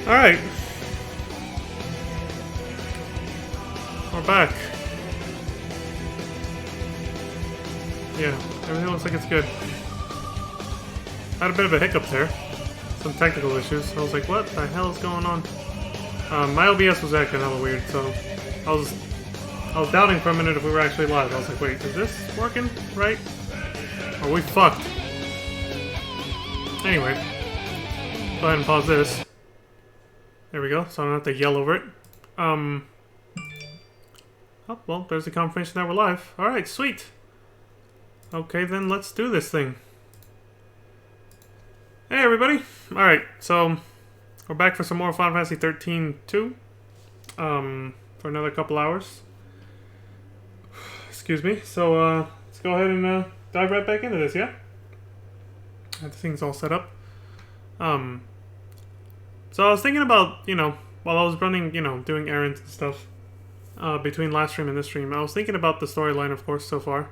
Alright. We're back. Yeah, everything looks like it's good. Had a bit of a hiccup there. Some technical issues. I was like, what the hell is going on? My OBS was acting hella weird, so I was doubting for a minute if we were actually live. I was like, wait, is this working right? Are we fucked? Anyway, go ahead and pause this. There we go, so I don't have to yell over it. Oh, well, there's the confirmation that we're live. Alright, sweet. Okay, then let's do this thing. Hey, everybody. Alright, so we're back for some more Final Fantasy 13-2. For another couple hours. Excuse me. So, let's go ahead and dive right back into this, yeah? Everything's all set up. So I was thinking about, while I was running, doing errands and stuff, between last stream and this stream, I was thinking about the storyline, of course, so far.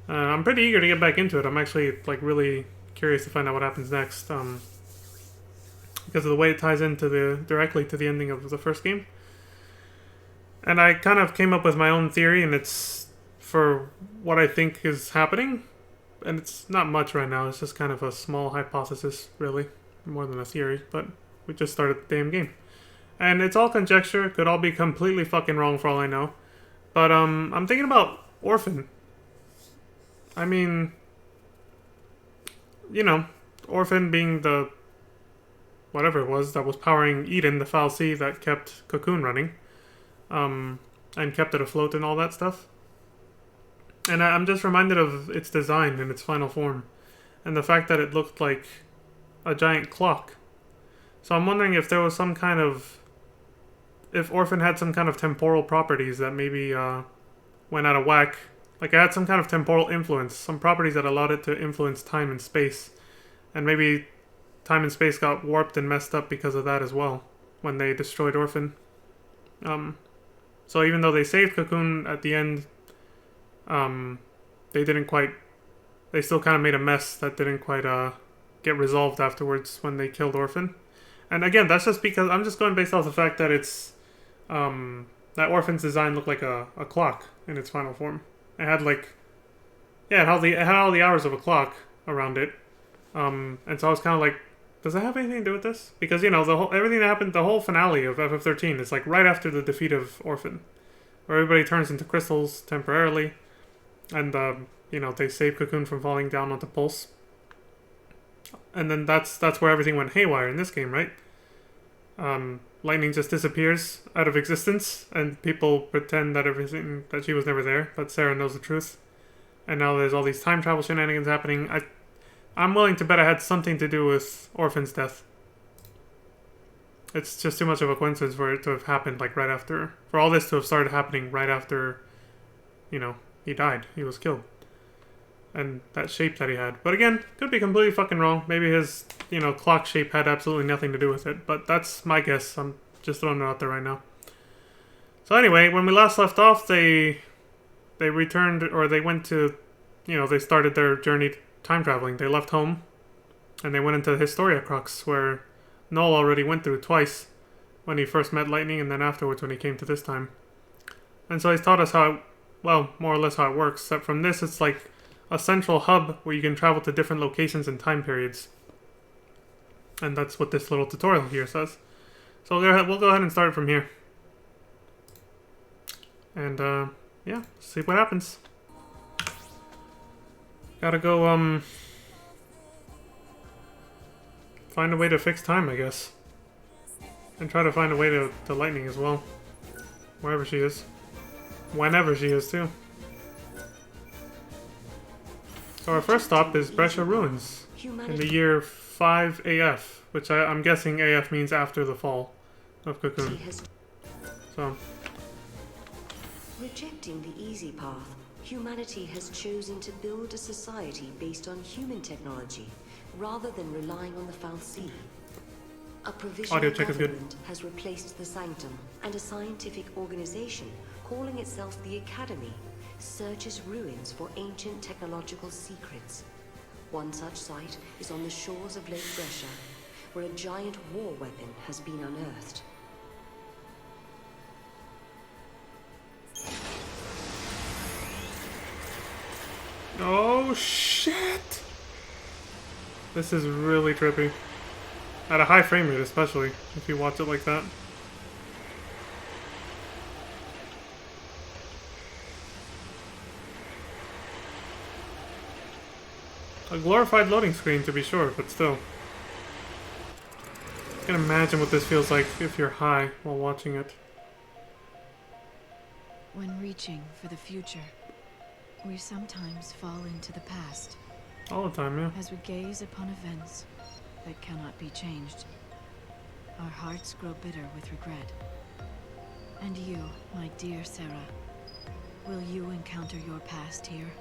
I'm pretty eager to get back into it. I'm actually, really curious to find out what happens next, because of the way it ties into directly to the ending of the first game. And I kind of came up with my own theory, and it's for what I think is happening. And it's not much right now, it's just kind of a small hypothesis, really. More than a theory, but we just started the damn game. And it's all conjecture, could all be completely fucking wrong for all I know. But, I'm thinking about Orphan. I mean, Orphan being the whatever it was that was powering Eden, the fal'Cie that kept Cocoon running. And kept it afloat and all that stuff. And I'm just reminded of its design in its final form. And the fact that it looked like a giant clock. So I'm wondering if there was some kind of... if Orphan had some kind of temporal properties that maybe went out of whack. Like it had some kind of temporal influence. Some properties that allowed it to influence time and space. And maybe time and space got warped and messed up because of that as well. When they destroyed Orphan. So even though they saved Cocoon at the end... they didn't quite... they still kind of made a mess that didn't quite get resolved afterwards when they killed Orphan. And again, that's just because... I'm just going based off the fact that it's... that Orphan's design looked like a clock in its final form. It had like... yeah, it had all the hours of a clock around it. And so I was kind of like... does that have anything to do with this? Because, everything that happened... the whole finale of FF13 is like right after the defeat of Orphan. Where everybody turns into crystals temporarily. And, they save Cocoon from falling down onto Pulse. And then that's where everything went haywire in this game, right? Lightning just disappears out of existence, and people pretend that she was never there, but Sarah knows the truth. And now there's all these time travel shenanigans happening. I'm willing to bet it had something to do with Orphan's death. It's just too much of a coincidence for it to have happened, right after... for all this to have started happening right after, he died. He was killed. And that shape that he had. But again, could be completely fucking wrong. Maybe his, clock shape had absolutely nothing to do with it. But that's my guess. I'm just throwing it out there right now. So anyway, when we last left off, they returned, or they went to, they started their journey time traveling. They left home, and they went into the Historia Crux, where Null already went through twice. When he first met Lightning, and then afterwards when he came to this time. And so he's taught us how, more or less how it works. Except from this, it's like a central hub where you can travel to different locations and time periods. And that's what this little tutorial here says. So we'll go ahead and start from here. And, yeah, see what happens. Gotta go, find a way to fix time, I guess. And try to find a way to Lightning as well. Wherever she is. Whenever she is, too. So our first stop is Brescia Ruins, in the year 5 AF, which I'm guessing AF means after the fall of Cocoon. So. Rejecting the easy path, humanity has chosen to build a society based on human technology, rather than relying on the fal'Cie. A provisional government has replaced the Sanctum, and a scientific organization, calling itself the Academy, searches ruins for ancient technological secrets. One such site is on the shores of Lake Brescia, where a giant war weapon has been unearthed. Oh shit! This is really trippy. At a high frame rate, especially, if you watch it like that. A glorified loading screen, to be sure, but still. I can imagine what this feels like if you're high while watching it. When reaching for the future, we sometimes fall into the past. All the time, yeah. As we gaze upon events that cannot be changed, our hearts grow bitter with regret. And you, my dear Sarah, will you encounter your past here?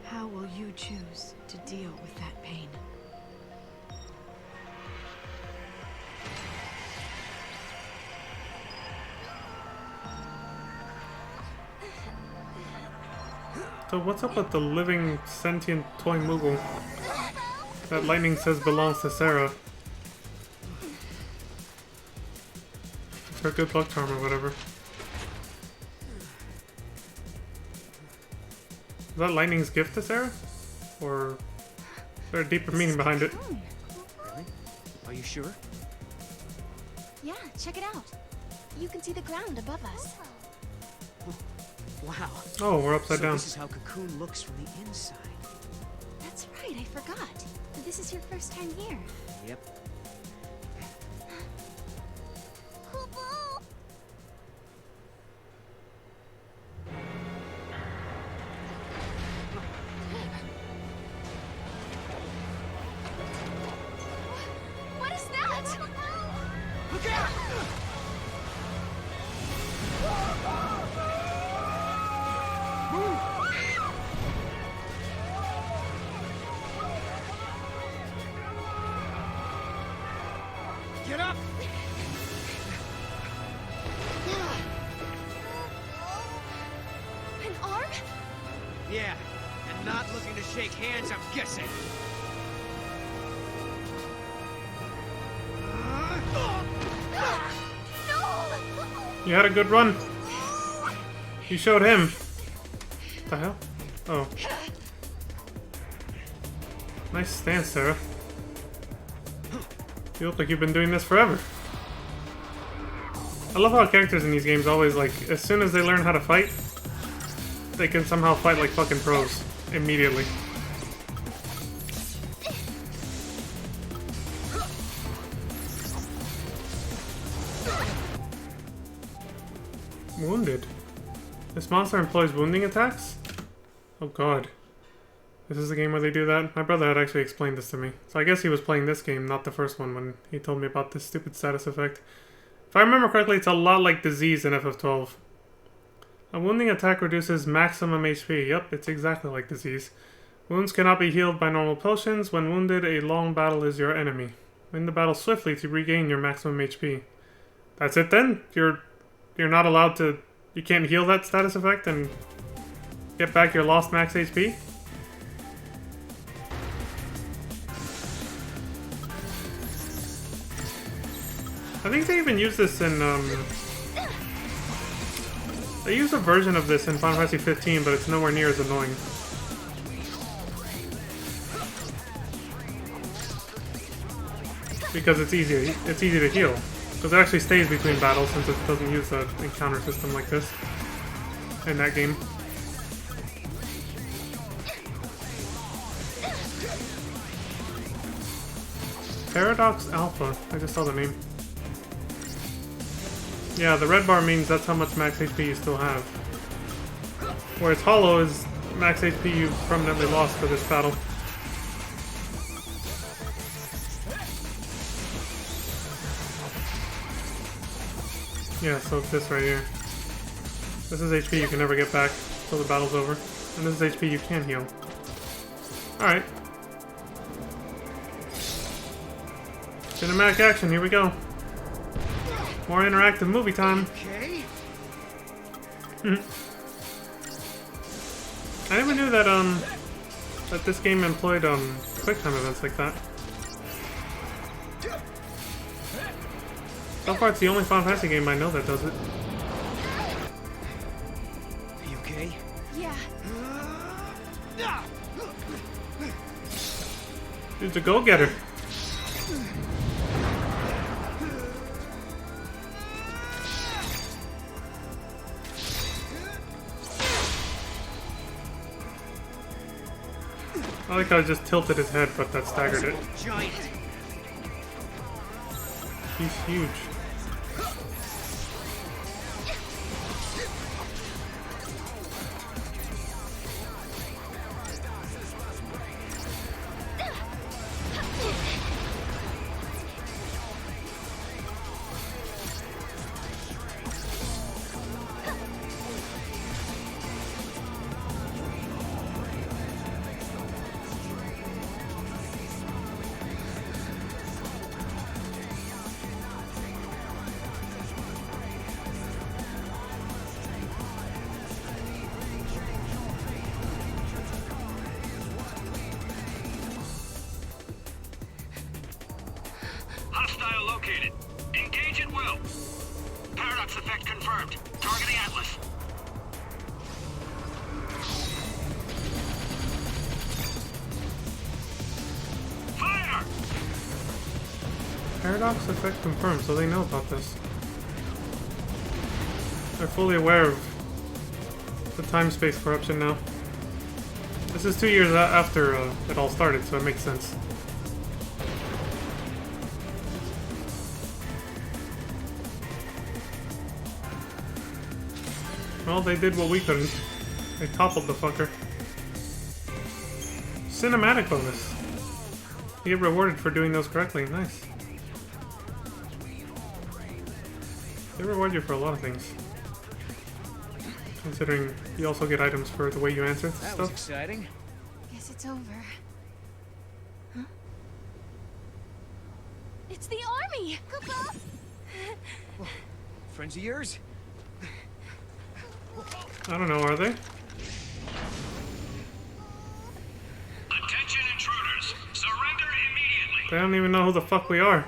How will you choose to deal with that pain? So what's up with the living, sentient toy Moogle that Lightning says belongs to Sarah? It's her good luck charm or whatever. Is that Lightning's gift to Sarah? Or is there a deeper meaning behind it? Really? Are you sure? Yeah, check it out. You can see the ground above us. Wow. Oh, we're upside down. This is how Cocoon looks from the inside. That's right, I forgot. This is your first time here. Yep. What is that? Look out! Get up! An arm? Yeah, and not looking to shake hands, I'm guessing. You had a good run. You showed him. What the hell? Oh. Nice stance, Sarah. You look like you've been doing this forever. I love how characters in these games always, like, as soon as they learn how to fight, they can somehow fight like fucking pros. Immediately. Wounded. This monster employs wounding attacks? Oh god. This is the game where they do that? My brother had actually explained this to me. So I guess he was playing this game, not the first one, when he told me about this stupid status effect. If I remember correctly, it's a lot like Disease in FF12. A wounding attack reduces maximum HP. Yep, it's exactly like Disease. Wounds cannot be healed by normal potions. When wounded, a long battle is your enemy. Win the battle swiftly to regain your maximum HP. That's it then? You're not allowed to... You can't heal that status effect and get back your lost max HP? I think they even use this in, they use a version of this in Final Fantasy 15, but it's nowhere near as annoying. Because it's easy to heal. Because it actually stays between battles since it doesn't use an encounter system like this in that game. Paradox Alpha. I just saw the name. Yeah, the red bar means that's how much max HP you still have. Whereas hollow is max HP you've permanently lost for this battle. Yeah, so it's this right here. This is HP you can never get back until the battle's over. And this is HP you can heal. Alright. Cinematic action, here we go. More interactive movie time. Okay. I never knew that that this game employed quick time events like that. So far, it's the only Final Fantasy game I know that does it. Are you okay? Yeah. Dude's a go-getter. I like how I just tilted his head, but that staggered it. Giant. He's huge. Hostile located. Engage at will. Paradox effect confirmed. Targeting Atlas. Fire! Paradox effect confirmed, so they know about this. They're fully aware of the time-space corruption now. This is 2 years after it all started, so it makes sense. Well, they did what we couldn't. They toppled the fucker. Cinematic bonus. You get rewarded for doing those correctly. Nice. They reward you for a lot of things. Considering you also get items for the way you answer That was stuff. exciting. Guess it's over. Huh? It's the army! Kupo! Friends of yours? I don't know, are they? Attention intruders. Surrender immediately. They don't even know who the fuck we are.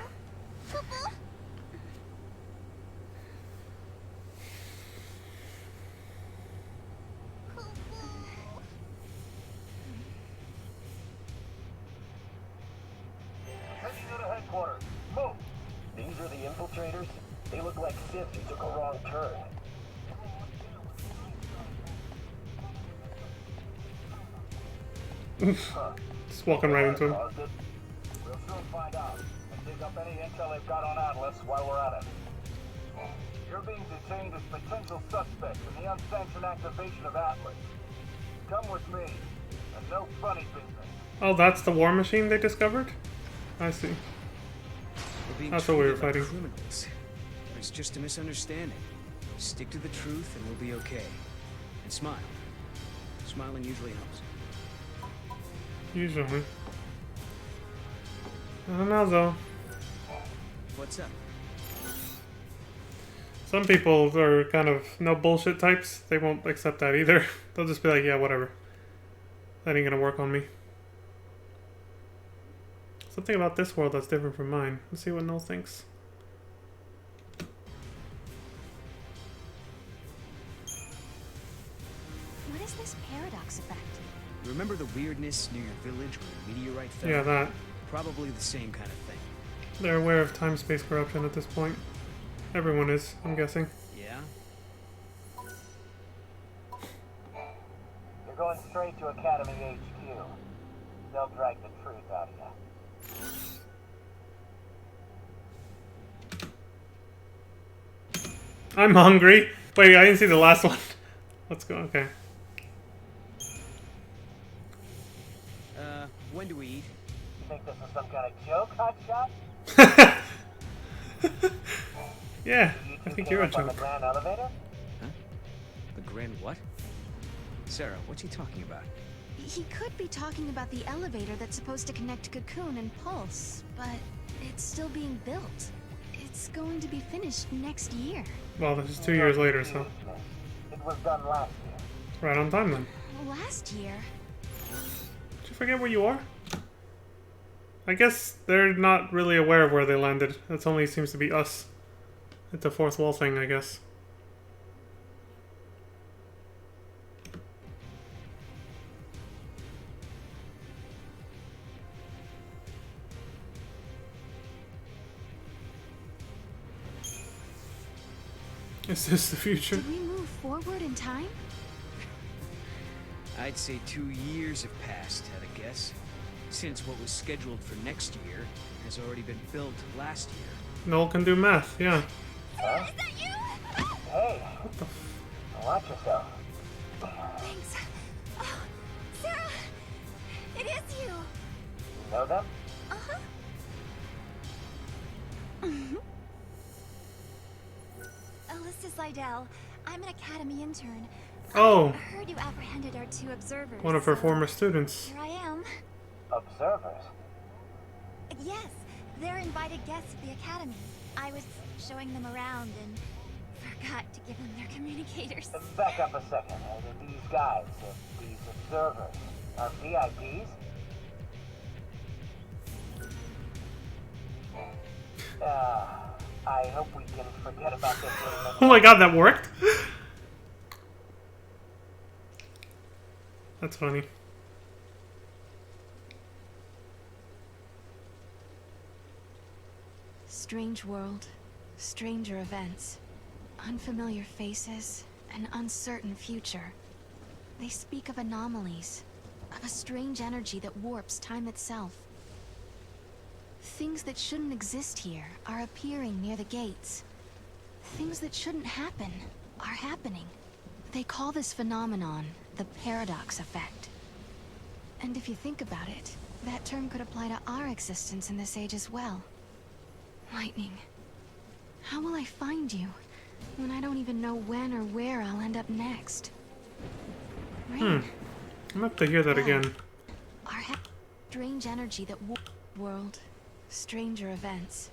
Heading to the headquarters. Move! These are the infiltrators? They look like Sith who took a wrong turn. Just walking right into him. Caused it? We'll soon find out and dig up any intel they've got on Atlas while we're at it. You're being detained as potential suspects in the unsanctioned activation of Atlas. Come with me, and no funny business. Oh, that's the war machine they discovered? I see. We're being That's what we were treated like fighting. criminals. It's just a misunderstanding. Stick to the truth and we'll be okay. And smile. Smiling usually helps. Usually. I don't know though. What's up? Some people are kind of no bullshit types. They won't accept that either. They'll just be like, yeah, whatever. That ain't gonna work on me. Something about this world that's different from mine. Let's see what Noel thinks. What is this paradox effect? Remember the weirdness near your village where the meteorite fell? Yeah, that. Probably the same kind of thing. They're aware of time-space corruption at this point. Everyone is, I'm guessing. Yeah? You're going straight to Academy HQ. They'll drag the truth out of you. I'm hungry. Wait, I didn't see the last one. Let's go, okay. When do we eat? You think this is some kind of joke, hotshot? Yeah, You I two think came you're a up on the joke. grand elevator? Huh? The grand what? Sarah, what's he talking about? He could be talking about the elevator that's supposed to connect Cocoon and Pulse, but it's still being built. It's going to be finished next year. Well, this is 2 years later, so It was done last year. right on time then. Last year? Did you forget where you are? I guess they're not really aware of where they landed. It only seems to be us It's a fourth wall thing, I guess. Is this the future? Did we move forward in time? I'd say 2 years have passed, at a guess. Since what was scheduled for next year has already been built last year. Noel can do math, yeah. Huh? Is that you? Hey, watch yourself. Thanks. Oh, Sarah! It is you! You know them? Uh-huh. Alyssa Seidel. I'm an Academy intern. Oh, I heard you apprehended our 2 observers. one of her so former students. Here I am. Observers. Yes, they're invited guests at the Academy. I was showing them around and forgot to give them their communicators. Back up a second. These guys, these observers, are VIPs? I hope we can forget about this for a minute. Oh my god, that worked? That's funny. Strange world, stranger events, unfamiliar faces, an uncertain future. They speak of anomalies, of a strange energy that warps time itself. Things that shouldn't exist here are appearing near the gates. Things that shouldn't happen are happening. They call this phenomenon the paradox effect. And if you think about it, that term could apply to our existence in this age as well. Lightning, how will I find you when I don't even know when or where I'll end up next? Rain, I'm gonna have to hear that again. our strange energy that world, stranger events,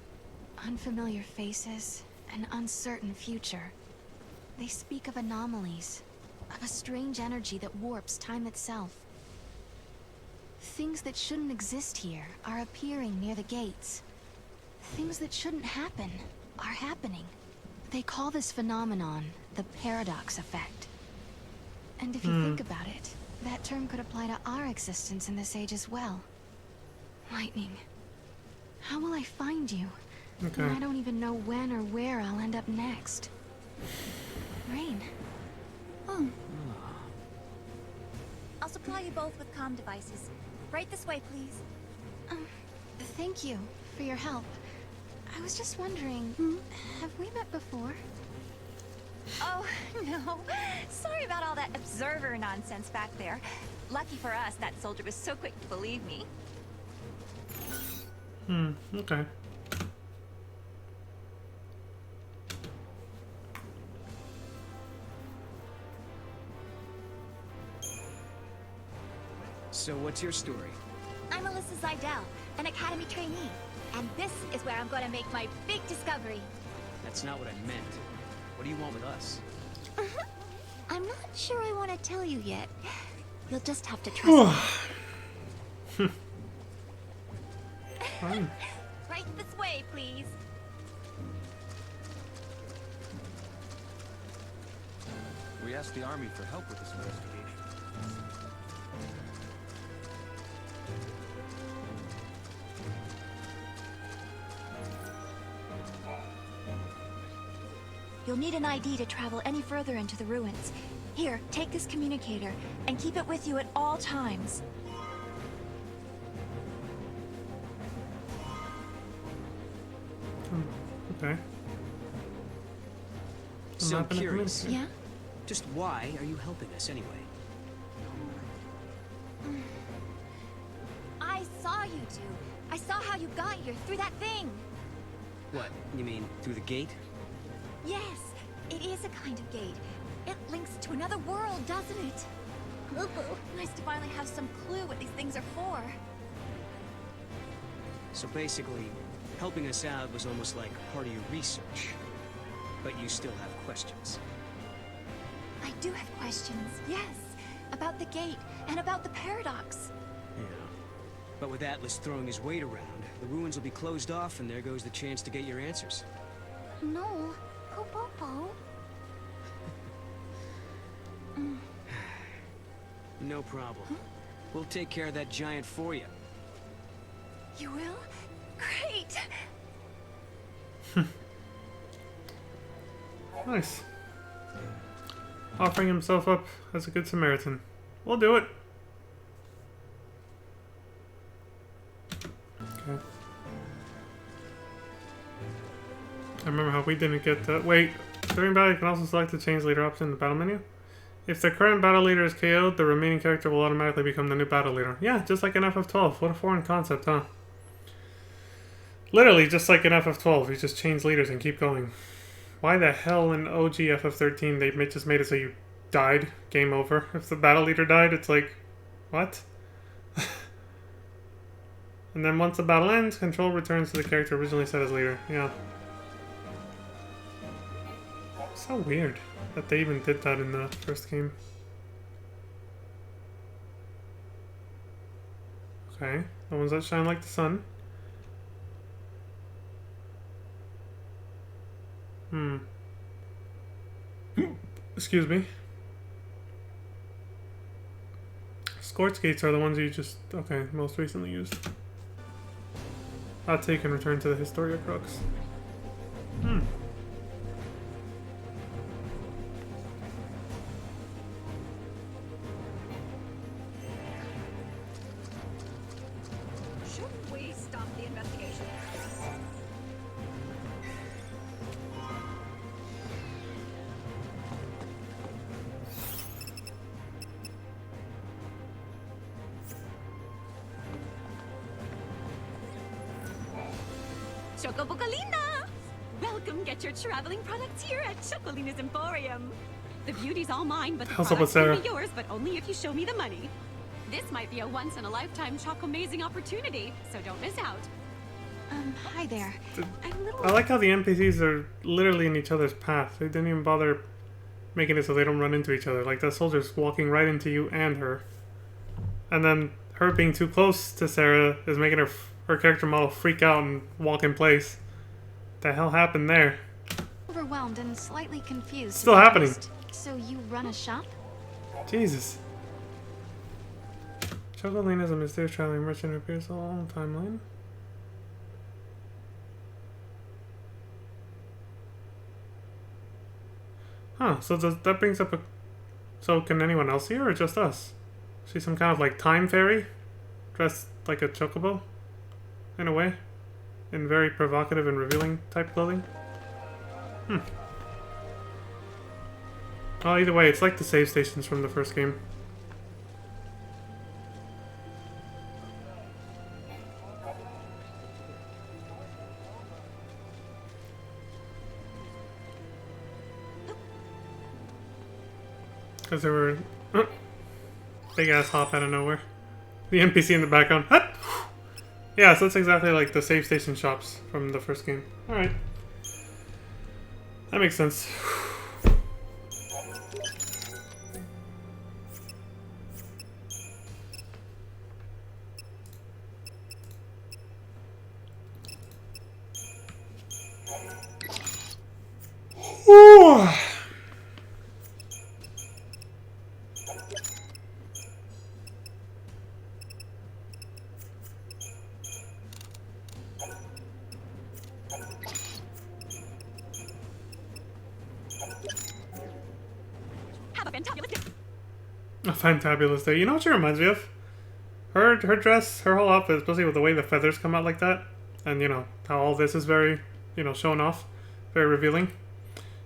unfamiliar faces, an uncertain future. They speak of anomalies, of a strange energy that warps time itself. Things that shouldn't exist here are appearing near the gates. Things that shouldn't happen are happening. They call this phenomenon the paradox effect. And if you think about it, that term could apply to our existence in this age as well. Lightning, how will I find you Okay. when I don't even know when or where I'll end up next? Rain. Oh. I'll supply you both with comm devices. Right this way, please. Thank you for your help. I was just wondering, have we met before? Oh, no. Sorry about all that observer nonsense back there. Lucky for us, that soldier was so quick to believe me. Okay. So what's your story? I'm Alyssa Seidel, an Academy trainee. And this is where I'm going to make my big discovery. That's not what I meant. What do you want with us? I'm not sure I want to tell you yet. You'll just have to trust me. Fine. Right this way, please. We asked the Army for help with this investigation. You'll need an ID to travel any further into the ruins. Here, take this communicator, and keep it with you at all times. Okay. So not gonna curious. convince you. Yeah? Just why are you helping us anyway? I saw you two. I saw how you got here, through that thing. What, you mean through the gate? Yes, it is a kind of gate. It links to another world, doesn't it? Ooh, nice to finally have some clue what these things are for. So basically, helping us out was almost like part of your research. But you still have questions. I do have questions, yes. About the gate, and about the paradox. Yeah. But with Atlas throwing his weight around, the ruins will be closed off and there goes the chance to get your answers. No, Popo. No problem. We'll take care of that giant for you. You will? Great! Nice. Offering himself up as a good Samaritan. We'll do it. Okay. I remember how we didn't get the... Wait. During battle, you can also select the change leader option in the battle menu. If the current battle leader is KO'd, the remaining character will automatically become the new battle leader. Yeah, just like in FF12. What a foreign concept, huh? Literally, just like in FF12, you just change leaders and keep going. Why the hell in OG FF13 they just made it so you died, game over? If the battle leader died, it's like, what? And then once the battle ends, control returns to the character originally set as leader. Yeah. So weird that they even did that in the first game. Okay, the ones that shine like the sun. Excuse me. Scorch gates are the ones you just, okay, most recently used. I'll take and return to the Historia Crux. Should we stop the investigation? Chocobocolina! Welcome, get your traveling products here at Chocolina's Emporium. The beauty's all mine, but the How's up with products will Sarah? be yours, but only if you show me the money. This might be a once-in-a-lifetime Choco-mazing opportunity, so don't miss out. Hi there. I'm a little... I like how the NPCs are literally in each other's path. They didn't even bother making it so they don't run into each other. Like, that soldier's walking right into you and her. And then her being too close to Sarah is making her character model freak out and walk in place. The hell happened there? Overwhelmed and slightly confused. Still happening. So you run a shop? Jesus. Chocolina is a mysterious traveling merchant who appears all on the timeline. Huh, so that brings up a... So can anyone else see her or just us? She's some kind of like time fairy? Dressed like a chocobo? In a way? In very provocative and revealing type clothing? Well, either way, it's like the save stations from the first game. Because there were... big ass hop out of nowhere. The NPC in the background. Hut! Yeah, so that's exactly like the save station shops from the first game. Alright. That makes sense. Ooh. Have a fantabulous day. A fantabulous day. You know what she reminds me of? Her dress, her whole outfit, especially with the way the feathers come out like that. And, you know, how all this is very, you know, shown off. Very revealing.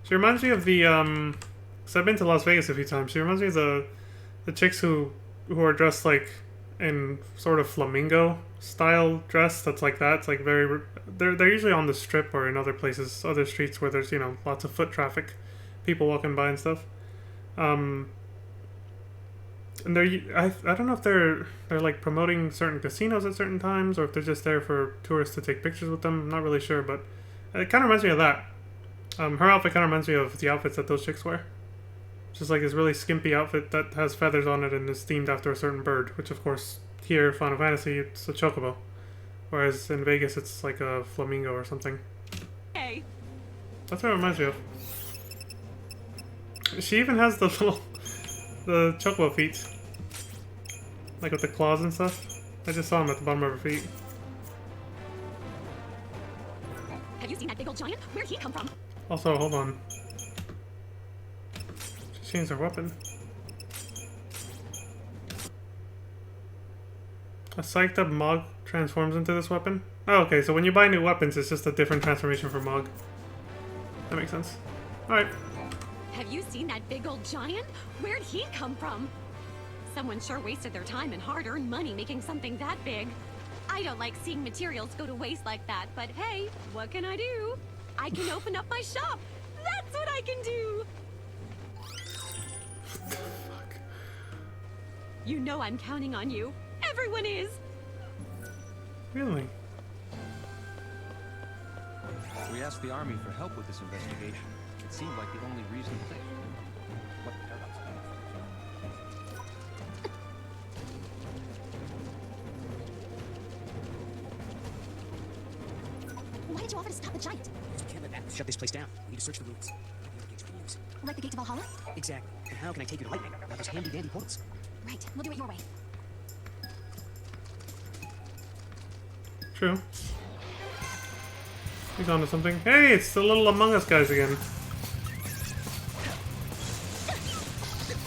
She reminds me of the, because I've been to Las Vegas a few times. She reminds me of the chicks who are dressed, like, in sort of flamingo style dress that's like that. It's, like, very... They're usually on the strip or in other places, other streets where there's, you know, lots of foot traffic. People walking by and stuff. And I don't know if they're like promoting certain casinos at certain times or if they're just there for tourists to take pictures with them. I'm not really sure, but it kind of reminds me of that. Her outfit kind of reminds me of the outfits that those chicks wear. Just like this really skimpy outfit that has feathers on it and is themed after a certain bird, which of course here, Final Fantasy, it's a chocobo. Whereas in Vegas, it's like a flamingo or something. Hey. That's what it reminds me of. She even has the little, the chocobo feet. Like with the claws and stuff. I just saw them at the bottom of her feet. Have you seen that big old giant? Where'd he come from? Also, hold on. She changed her weapon. A psyched up Mog transforms into this weapon? Oh, okay, so when you buy new weapons, it's just a different transformation for Mog. That makes sense. Alright. Have you seen that big old giant? Where'd he come from? Someone sure wasted their time and hard-earned money making something that big. I don't like seeing materials go to waste like that, but hey, what can I do? I can open up my shop. That's what I can do. What the fuck? You know I'm counting on you. Everyone is. Really? We asked the Army for help with this investigation. It seemed like the only reasonable thing. What paradox? Why did you offer to stop the giant? We can't let that shut this place down. We need to search the ruins. The other gates we can use. Like the gate to Valhalla? Exactly. And how can I take you to Lightning without those handy-dandy portals? Right, we'll do it your way. True. He's onto something. Hey, it's the little Among Us guys again.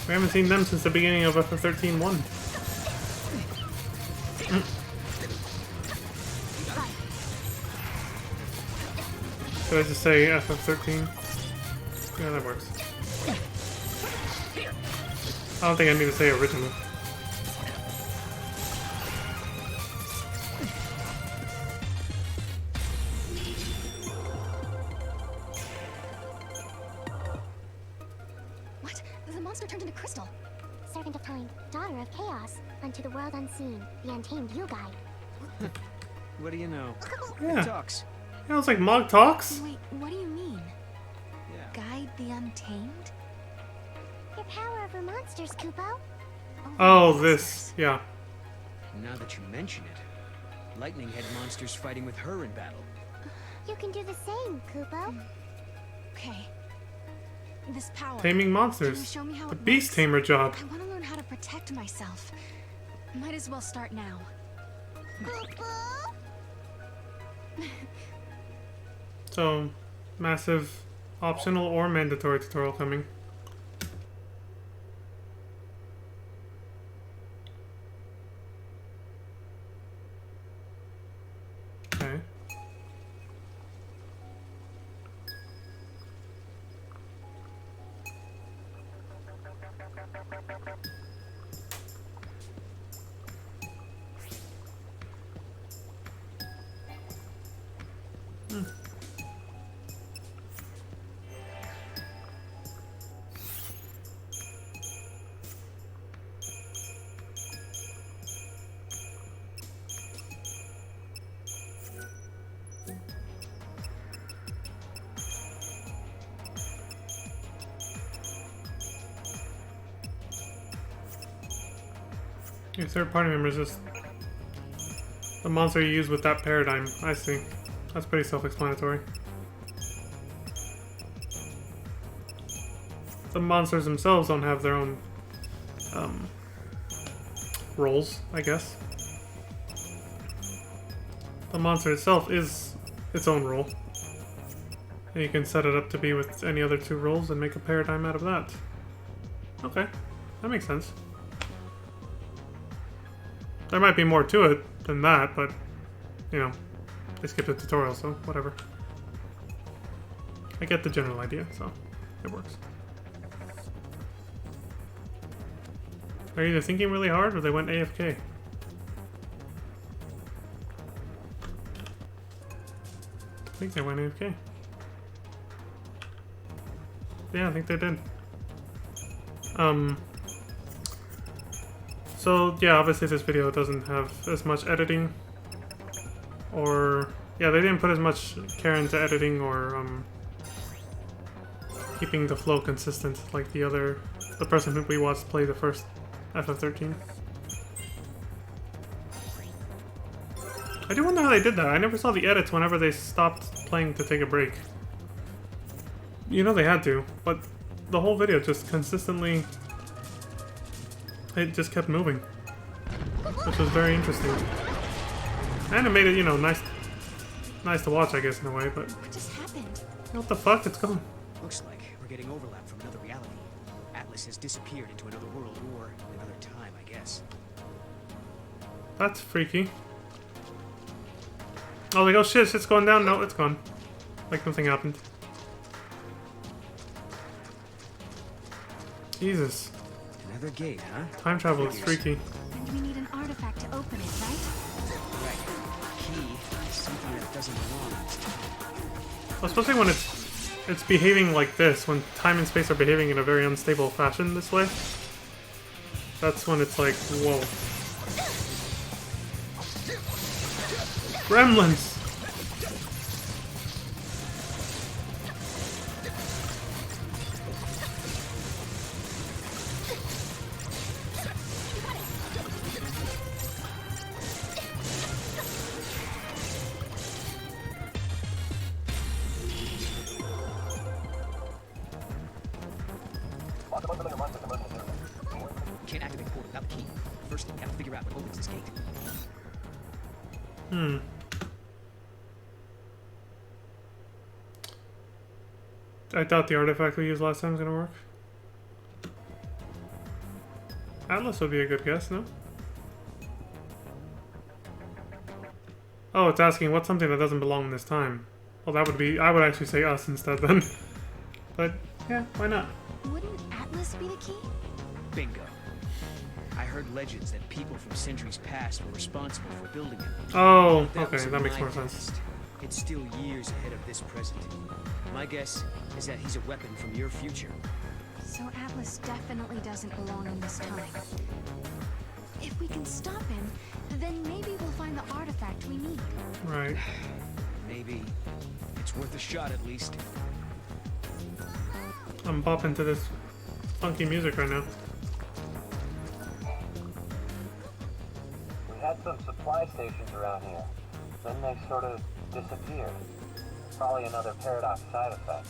We haven't seen them since the beginning of FF13-1. Should I just say FF13? Yeah, that works. I don't think I need to say original. What? The monster turned into Crystal. Servant of Time, daughter of Chaos, unto the world unseen, the untamed you guide. What do you know? Yeah. It talks. Yeah, it's like Mog talks. Wait, what do you mean? Yeah. Guide the Untamed? Your power over monsters, Kupo. Oh, this. Yeah. Now that you mention it, Lightning had monsters fighting with her in battle. You can do the same, Kupo. Okay. This power. Taming Can you monsters. show me how The it Beast works? Tamer job. I want to learn how to protect myself. Might as well start now. So, massive optional or mandatory tutorial coming. Okay. Your third party member is just the monster you use with that paradigm. I see. That's pretty self-explanatory. The monsters themselves don't have their own roles, I guess. The monster itself is its own role. And you can set it up to be with any other two roles and make a paradigm out of that. Okay, that makes sense. There might be more to it than that, but, you know, they skipped the tutorial, so whatever. I get the general idea, so it works. They're either thinking really hard or they went AFK. I think they went AFK. Yeah, I think they did. So yeah, obviously this video doesn't have as much editing, or yeah, they didn't put as much care into editing or keeping the flow consistent like the person who we watched play the first FF13. I do wonder how they did that. I never saw the edits whenever they stopped playing to take a break. You know they had to, but the whole video just consistently, it just kept moving, which was very interesting. And it made it, you know, nice to watch, I guess, in a way. But What just happened? what the fuck? It's gone. Looks like we're getting overlap from another reality. Atlas has disappeared into another world or another time, I guess. That's freaky. Oh, like, oh shit, shit's going down. No, it's gone. Like nothing happened. Jesus. Another gate, huh? Time travel is freaky. And we need an artifact to open it, right? Right. Key is something that doesn't belong in this time. Well, especially when it's behaving like this, when time and space are behaving in a very unstable fashion this way. That's when it's like, whoa. Gremlins! Can't activate the portal without the key. First, we have to figure out what opens this gate. I thought the artifact we used last time was gonna work. Atlas would be a good guess, no? Oh, it's asking what's something that doesn't belong in this time. Well, that would be... I would actually say us instead then. But, yeah, why not? Wouldn't Atlas be the key? Bingo. I heard legends that people from centuries past were responsible for building it. Oh, But okay, was a that makes more blind sense. test. It's still years ahead of this present. My guess is that he's a weapon from your future. So Atlas definitely doesn't belong in this time. If we can stop him, then maybe we'll find the artifact we need. Right. Maybe. It's worth a shot at least. I'm bopping to this funky music right now. We had some supply stations around here. Then they sort of disappeared. Probably another paradox side effect.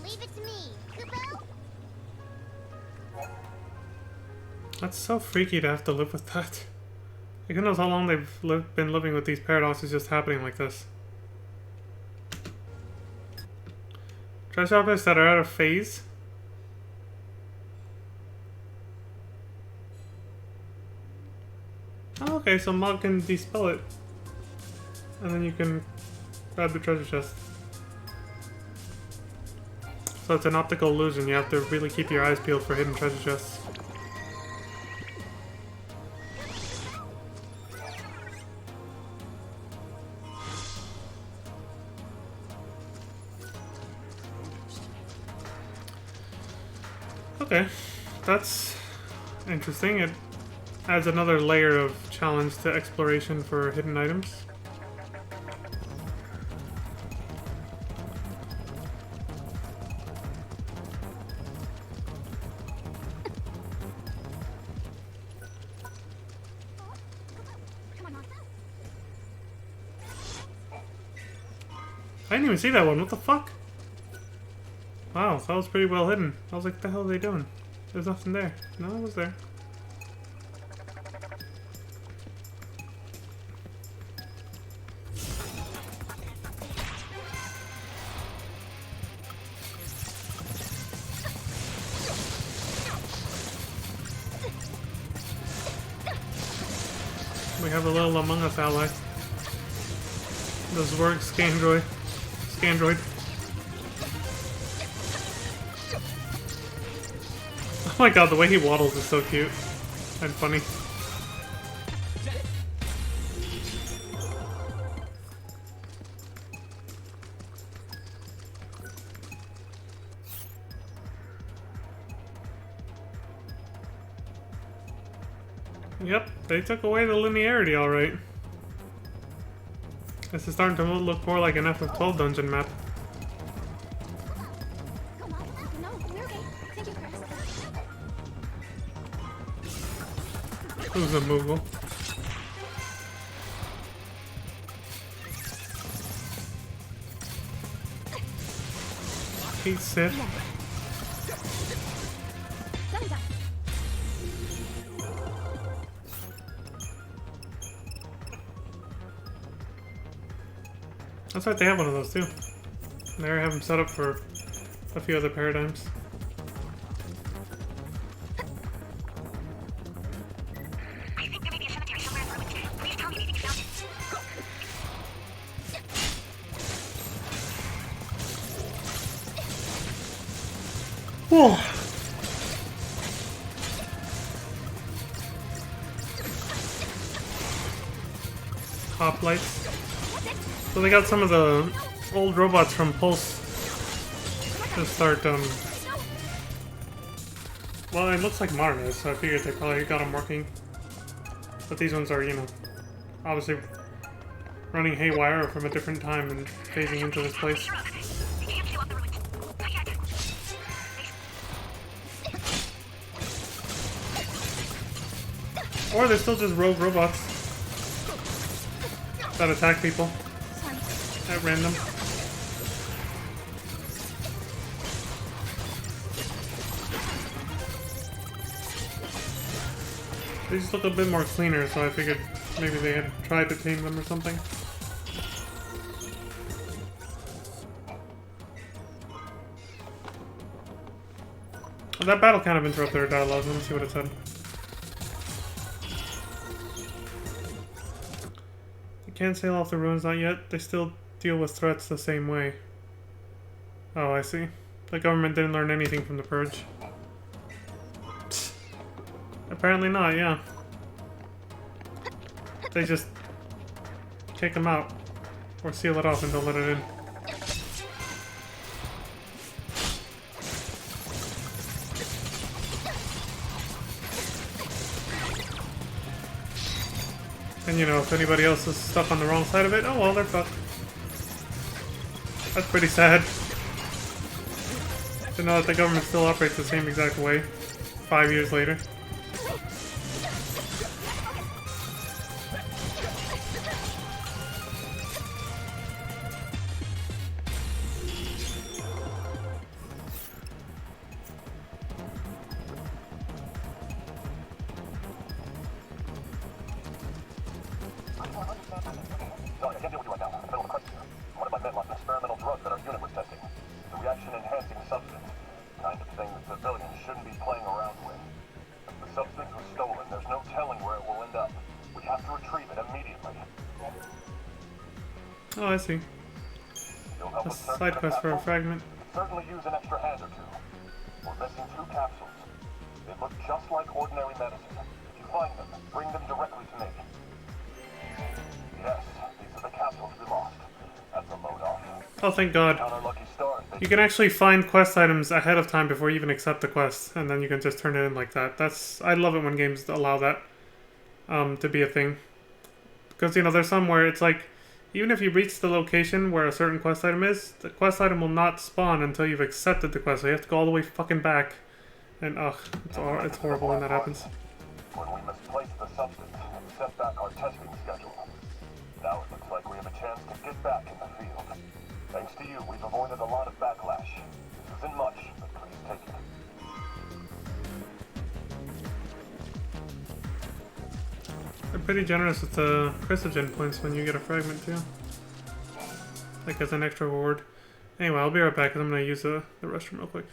Leave it to me, Kupo. That's so freaky to have to live with that. Like, who knows how long they've been living with these paradoxes just happening like this. Treasure objects that are out of phase. Oh, okay, so Mog can dispel it. And then you can grab the treasure chest. So it's an optical illusion. You have to really keep your eyes peeled for hidden treasure chests. Okay, that's interesting. It adds another layer of challenge to exploration for hidden items. I didn't even see that one. What the fuck? Wow, that was pretty well hidden. I was like, what the hell are they doing? There's nothing there. No, it was there. We have a little Among Us ally. The Zwerg Scandroid. Scandroid. Oh my god, the way he waddles is so cute and funny. Yep, they took away the linearity alright. This is starting to look more like an FF12 dungeon map. No, we're okay. Thank you, Chris. Who's a Moogle? hate Sith. That's right, they have one of those too. They have them set up for a few other paradigms. I think there may be a cemetery somewhere in ruins. Please tell me anything you found. Whoa. Hop lights. So they got some of the old robots from Pulse to start, well, it looks like modern, so I figured they probably got them working. But these ones are, you know, obviously running haywire or from a different time and phasing into this place. Or they're still just rogue robots that attack people at random. They just look a bit more cleaner, so I figured maybe they had tried to tame them or something. Well, that battle kind of interrupted our dialogue. Let me see what it said. They can't sail off the ruins, not yet. They still deal with threats the same way. Oh, I see. The government didn't learn anything from the Purge. Psst. Apparently not, yeah. They just kick them out. Or seal it off and don't let it in. And you know, if anybody else is stuck on the wrong side of it, oh well, they're fucked. That's pretty sad. To know that the government still operates the same exact way 5 years later. Sorry, I can't deal with you right now. I'm in the middle of a crisis here. One of my men lost an experimental drug that our unit was testing. It's a reaction-enhancing substance. The kind of thing that civilians shouldn't be playing around with. If the substance was stolen, there's no telling where it will end up. We have to retrieve it immediately. Oh, I see. A side quest for a fragment. Certainly use an extra hand or two. We're missing 2 capsules. They look just like ordinary medicine. If you find them, bring them directly to me. Yes, these are the capsules we lost. That's a load off. Oh, thank God. You can actually find quest items ahead of time before you even accept the quest, and then you can just turn it in like that. I love it when games allow that to be a thing. Because, you know, there's some where it's like, even if you reach the location where a certain quest item is, the quest item will not spawn until you've accepted the quest. So you have to go all the way fucking back. And, ugh, it's horrible when that happens. When we misplaced the substance and set back our testing schedule. Now it looks like we have a chance to get back in the field. Thanks to you, we've avoided a lot of backlash. This isn't much, but please take it. They're pretty generous with the Chrysogen points when you get a fragment too. Like as an extra reward. Anyway, I'll be right back because I'm going to use the restroom real quick.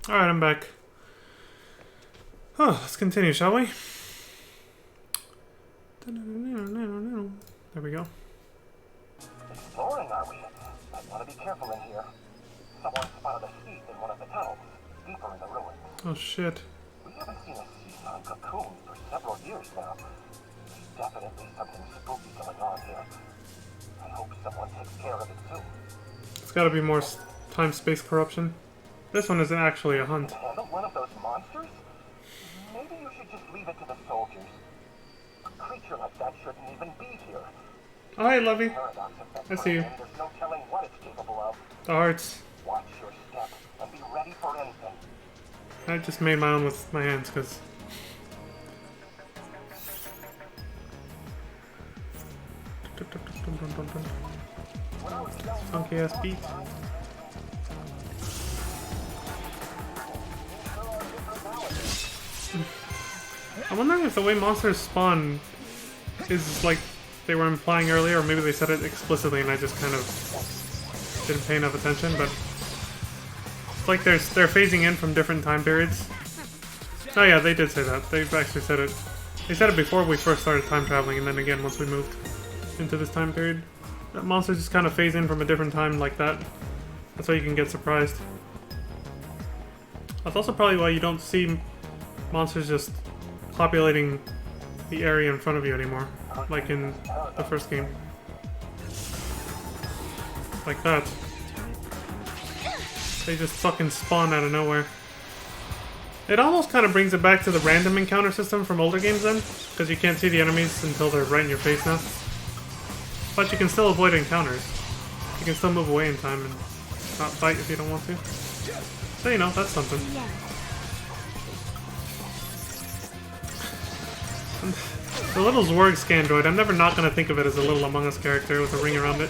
Alright, I'm back. Oh, let's continue, shall we? There we go. Exploring, are we? I want to be careful in here. Someone spotted a sheep in one of the tunnels, deeper in the ruins. Oh shit. We haven't seen a season cocoon for several years now. There's definitely something spooky going on here. I hope someone takes care of it soon. It's gotta be more time-space corruption. This one isn't actually a hunt. Handle one of those monsters? Maybe you should just leave it to the soldiers. A creature like that shouldn't even be here. Oh, hey, Lovey. Paradox effect I see you. There's no telling what it's capable of. The hearts. Watch your step and be ready for anything. I just made my own with my hands, because... Funky ass beat. I'm wondering if the way monsters spawn is like they were implying earlier, or maybe they said it explicitly and I just kind of didn't pay enough attention, but it's like they're phasing in from different time periods. Oh yeah, they did say that. They've actually said it. They said it before we first started time traveling, and then again once we moved into this time period. That monsters just kind of phase in from a different time like that. That's why you can get surprised. That's also probably why you don't see monsters just populating the area in front of you anymore, like in the first game. Like that. They just fucking spawn out of nowhere. It almost kind of brings it back to the random encounter system from older games then, because you can't see the enemies until they're right in your face now. But you can still avoid encounters. You can still move away in time and not fight if you don't want to. So you know, that's something. The little Zwerg Scandroid, I'm never not going to think of it as a little Among Us character with a ring around it.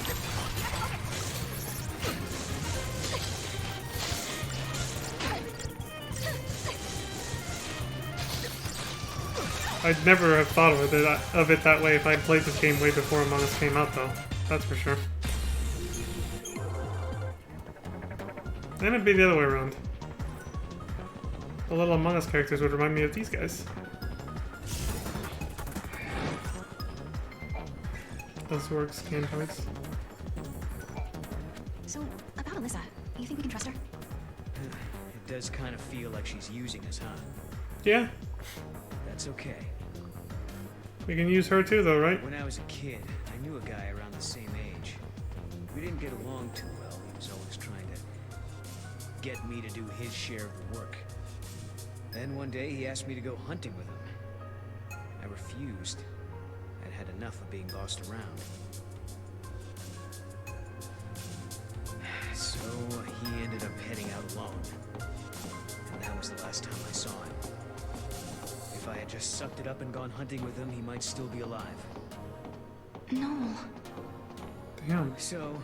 I'd never have thought of it that way if I'd played this game way before Among Us came out, though. That's for sure. Then it'd be the other way around. The little Among Us characters would remind me of these guys. Those work Scandroids. So, about Alyssa, you think we can trust her? It does kind of feel like she's using us, huh? Yeah. That's okay. We can use her too, though, right? When I was a kid, I knew a guy around the same age. We didn't get along too well. He was always trying to get me to do his share of the work. Then one day he asked me to go hunting with him. I refused. I'd had enough of being bossed around. So he ended up heading out alone. And that was the last time I saw him. If I had just sucked it up and gone hunting with him, he might still be alive. No. Damn. So,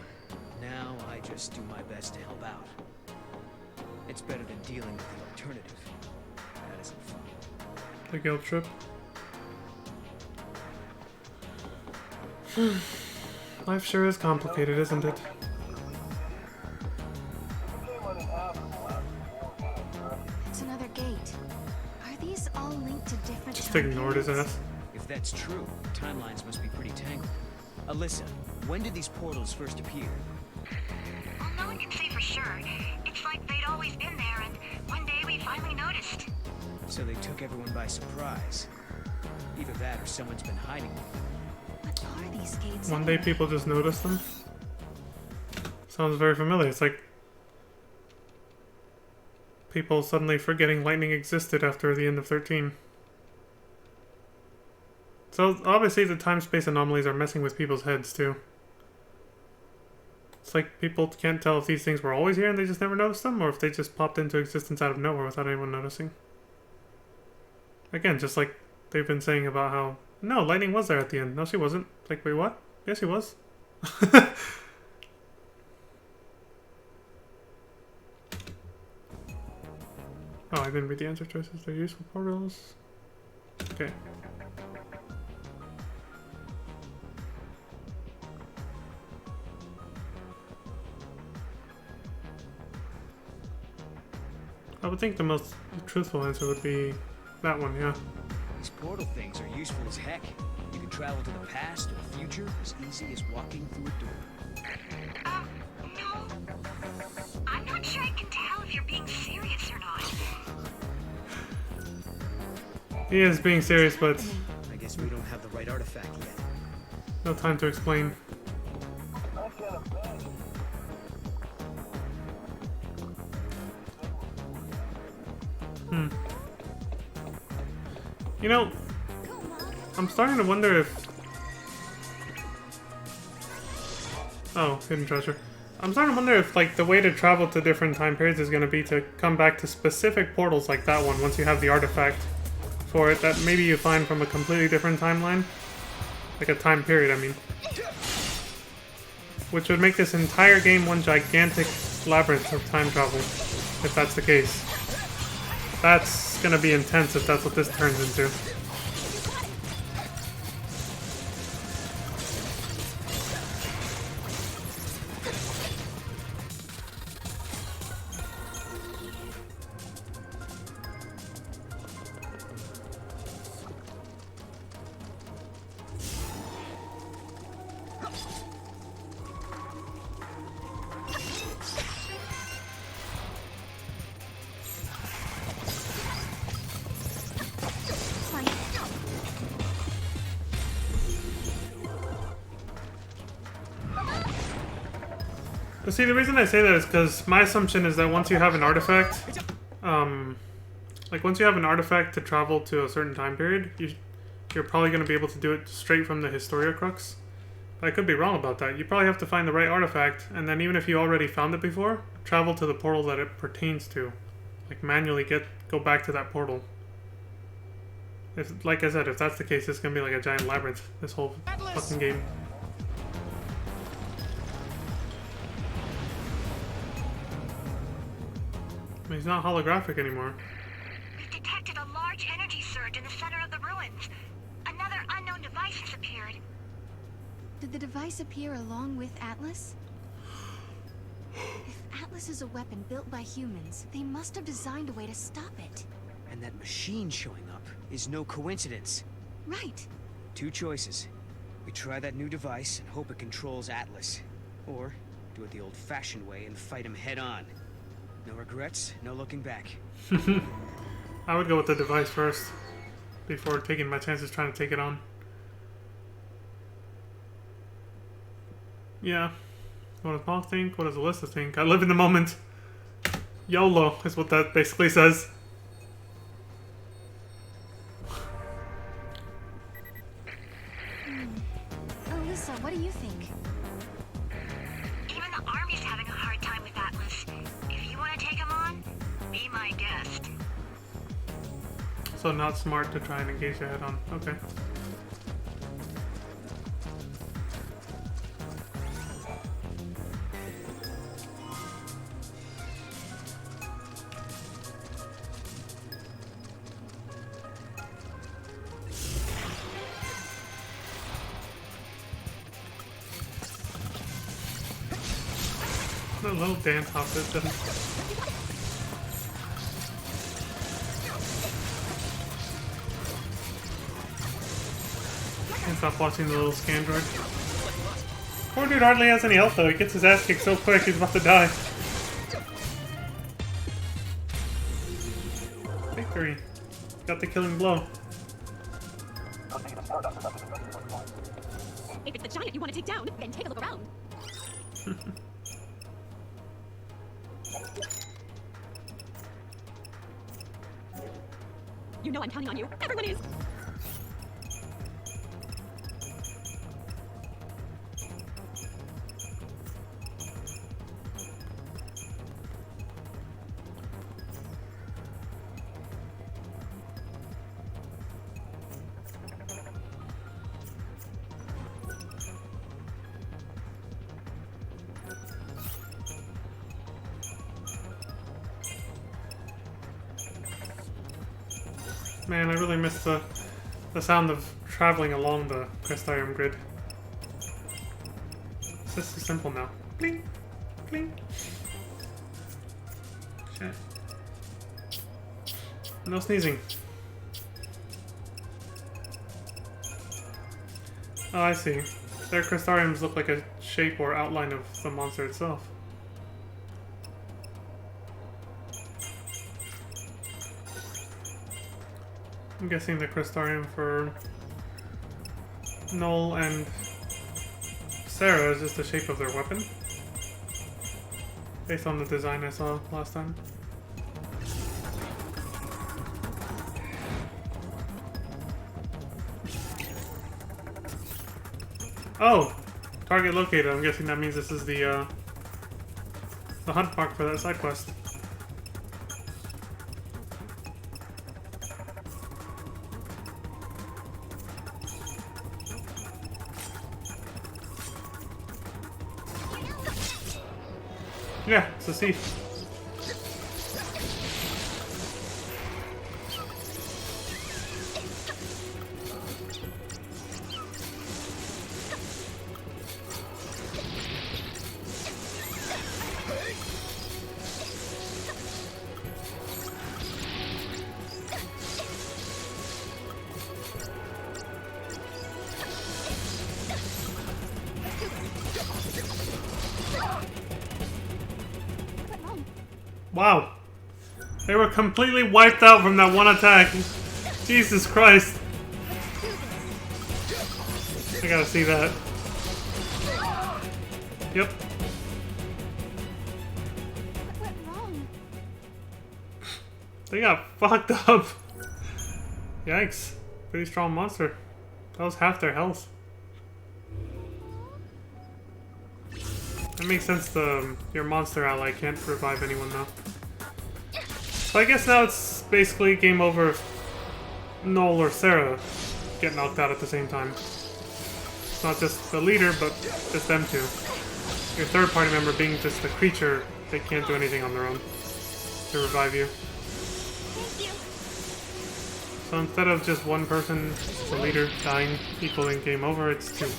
now I just do my best to help out. It's better than dealing with the alternative. That isn't fun. The guilt trip. Life sure is complicated, isn't it? It's another gate. Are these all linked to different Just time ignored his periods? ass. If that's true, timelines must be pretty tangled. Alyssa, when did these portals first appear? Well, no one can say for sure. It's like they'd always been there, and one day we finally noticed. So they took everyone by surprise. Either that or someone's been hiding them. What are these gates? One day people just notice them. Sounds very familiar. It's like people suddenly forgetting lightning existed after the end of 13. So obviously the time-space anomalies are messing with people's heads too. It's like people can't tell if these things were always here and they just never noticed them, or if they just popped into existence out of nowhere without anyone noticing. Again, just like they've been saying about how, no, lightning was there at the end. No, she wasn't. Like, wait, what? Yes, she was. Oh, I didn't read the answer choices. They're useful portals. Okay. I would think the most truthful answer would be that one, yeah. These portal things are useful as heck. You can travel to the past or the future as easy as walking through a door. No. I'm not sure I can tell if you're being serious or not. He is being serious, but I guess we don't have the right artifact yet. no time to explain. You know, I'm starting to wonder if... Oh, hidden treasure. I'm starting to wonder if, like, the way to travel to different time periods is going to be to come back to specific portals like that one once you have the artifact for it that maybe you find from a completely different timeline. Like a time period, I mean. Which would make this entire game one gigantic labyrinth of time travel, if that's the case. That's gonna be intense if that's what this turns into. But see, the reason I say that is because my assumption is that once you have an artifact, like once you have an artifact to travel to a certain time period, you're probably going to be able to do it straight from the Historia Crux. But I could be wrong about that. You probably have to find the right artifact, and then even if you already found it before, travel to the portal that it pertains to. Like manually go back to that portal. If, like I said, if that's the case, it's going to be like a giant labyrinth, this whole fucking game. He's not holographic anymore. We've detected a large energy surge in the center of the ruins. Another unknown device has appeared. Did the device appear along with Atlas? If Atlas is a weapon built by humans, they must have designed a way to stop it. And that machine showing up is no coincidence. Right. Two choices. We try that new device and hope it controls Atlas. Or do it the old-fashioned way and fight him head-on. No regrets, no looking back. I would go with the device first, before taking my chances trying to take it on. Yeah. What does Paul think? What does Alyssa think? I live in the moment. YOLO is what that basically says. Alyssa, what do you think? Even the army's having a hard time with Atlas. If you want to take him on, be my guest. So not smart to try and engage your head on. Okay. A little dance off it then. Can't stop watching the little scan droid. Poor dude hardly has any health though. He gets his ass kicked so quick he's about to die. Victory. Got the killing blow. If it's the giant you want to take down, then take a look around. You know I'm counting on you. Everyone is. Man, I really missed the sound of traveling along the Crystarium grid. It's just so simple now. Bling! Bling! Shit. No sneezing. Oh, I see. Their crystariums look like a shape or outline of the monster itself. I'm guessing the crystarium for Noel and Sarah is just the shape of their weapon, based on the design I saw last time. Oh! Target located. I'm guessing that means this is the hunt mark for that side quest. Yeah, it's a thief. Wow. They were completely wiped out from that one attack. Jesus Christ. I gotta see that. Yep. What went wrong? They got fucked up. Yikes. Pretty strong monster. That was half their health. That makes sense, your monster ally can't revive anyone though. So I guess now it's basically game over if Noel or Sarah get knocked out at the same time. It's not just the leader, but just them two. Your third party member being just a creature, they can't do anything on their own to revive you. So instead of just one person, the leader, dying, equaling game over, it's two.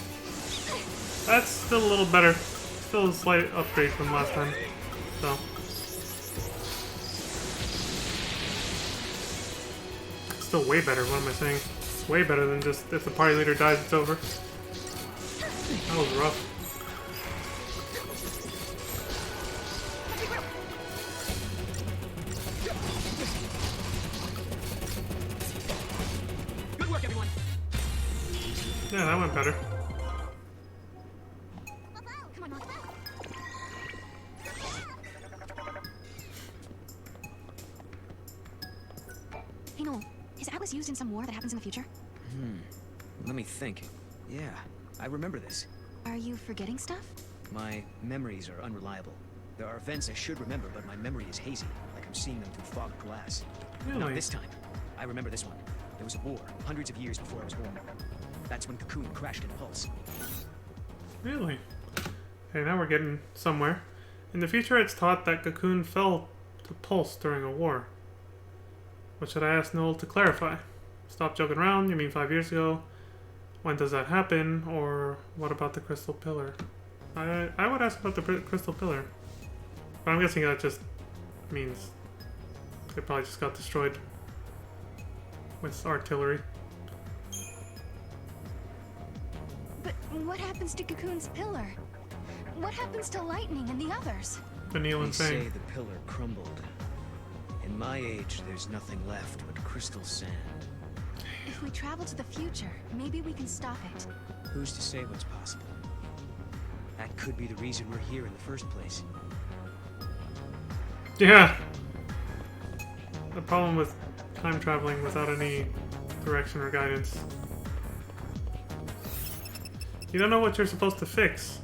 That's still a little better. Still a slight upgrade from last time, so. Still way better, what am I saying? It's way better than just if the party leader dies, it's over. That was rough. Good work, everyone. Yeah, that went better. Hey Noel, is Atlas used in some war that happens in the future? Let me think. Yeah, I remember this. Are you forgetting stuff? My memories are unreliable. There are events I should remember, but my memory is hazy, like I'm seeing them through fogged glass. Really? Not this time. I remember this one. There was a war, hundreds of years before I was born. That's when Cocoon crashed in Pulse. Really? Okay, now we're getting somewhere. In the future, it's taught that Cocoon fell to Pulse during a war. What should I ask Noel to clarify? Stop joking around, you mean 5 years ago? When does that happen? Or what about the Crystal Pillar? I would ask about the Crystal Pillar. But I'm guessing that just means it probably just got destroyed with artillery. But what happens to Cocoon's pillar? What happens to Lightning and the others? Vanille and They say Fang. the pillar crumbled. In my age, there's nothing left but crystal sand. If we travel to the future, maybe we can stop it. Who's to say what's possible? That could be the reason we're here in the first place. Yeah! The problem with time traveling without any direction or guidance. You don't know what you're supposed to fix.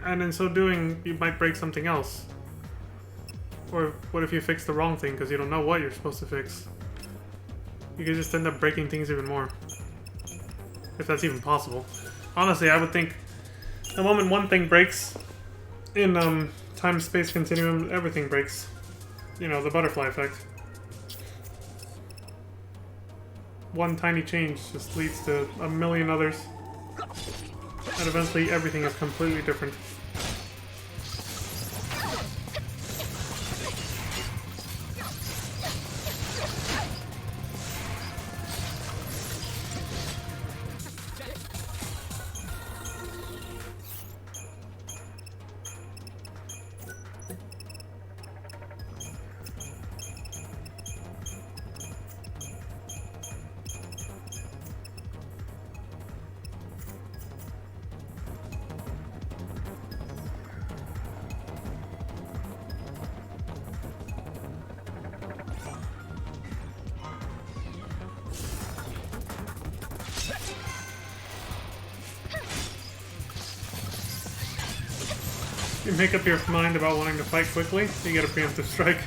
And in so doing, you might break something else. Or what if you fix the wrong thing because you don't know what you're supposed to fix? You could just end up breaking things even more. If that's even possible. Honestly, I would think the moment one thing breaks in time-space continuum, everything breaks. You know, the butterfly effect. One tiny change just leads to a million others. And eventually everything is completely different. You make up your mind about wanting to fight quickly, you get a preemptive strike.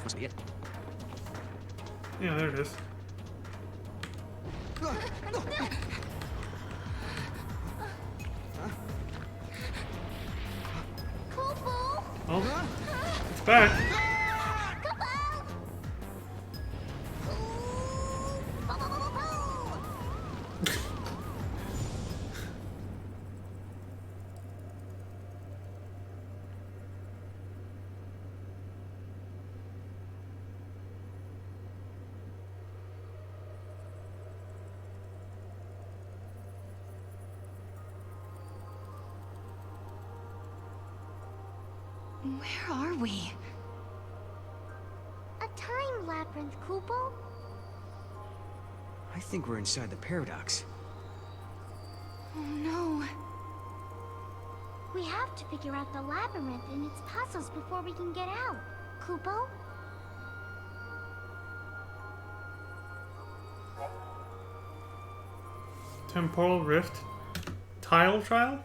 Must be it. Yeah, there it is. Oh, it's back. Where are we? A time labyrinth, Kupo? I think we're inside the paradox. Oh no. We have to figure out the labyrinth and its puzzles before we can get out. Kupo? Temporal rift. Tile trial?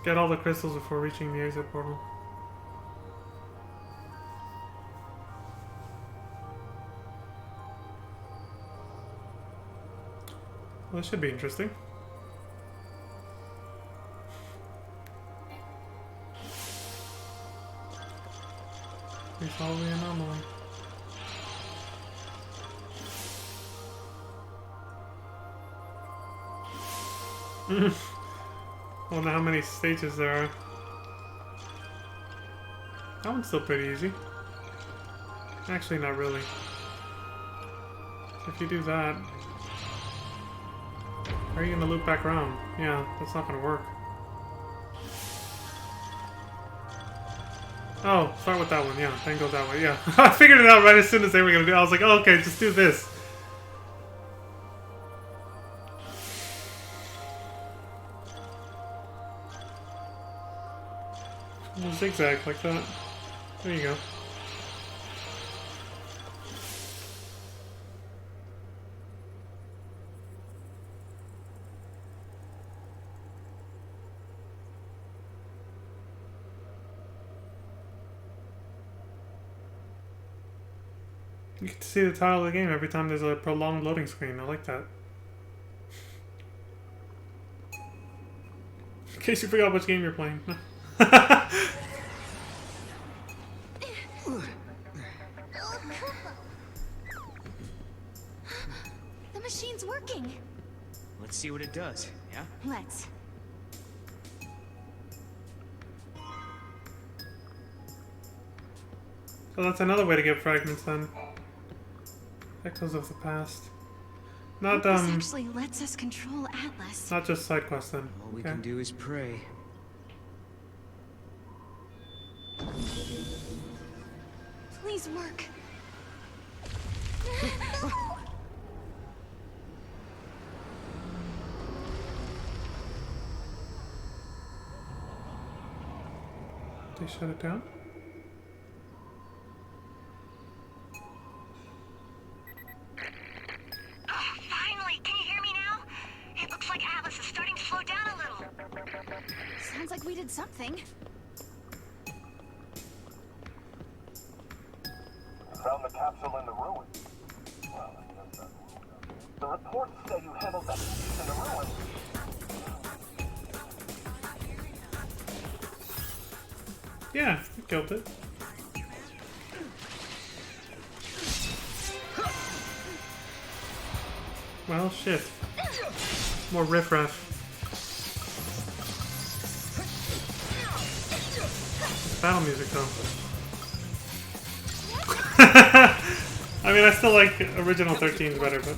Get all the crystals before reaching the exit portal. Well, this should be interesting. Resolve the anomaly. I wonder how many stages there are. That one's still pretty easy. Actually, not really. If you do that, how are you gonna loop back around? Yeah, that's not gonna work. Oh, start with that one, yeah, then go that way, yeah. I figured it out right as soon as they were gonna do it. I was like, oh, okay, just do this. Zigzag like that. There you go. You get to see the title of the game every time there's a prolonged loading screen. I like that. In case you forgot which game you're playing. The machine's working. Let's see what it does, yeah? Let's. So that's another way to get fragments then. Echoes of the past. Not This actually lets us control Atlas. not just side quests then. All we can do is pray. Please work. They shut it down? Finally! Can you hear me now? It looks like Atlas is starting to slow down a little. Sounds like we did something. Found the capsule in the ruins. Well, I guess that's... The reports say you handled that piece in the ruins. Yeah, you killed it. Well, shit. More riffraff. Battle music, though. I mean, I still like original 13s better, but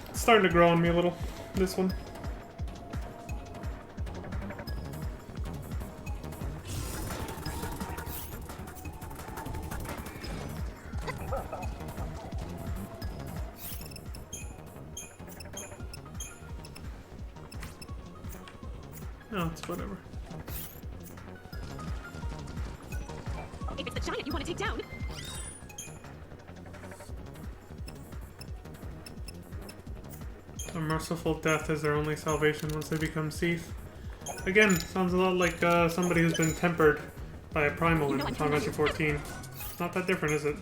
it's starting to grow on me a little, this one. No, it's whatever. If it's the giant you want to take down. A merciful death is their only salvation once they become Seath. Again, sounds a lot like somebody who's been tempered by a primal in Final Fantasy 14. It's not that different, is it?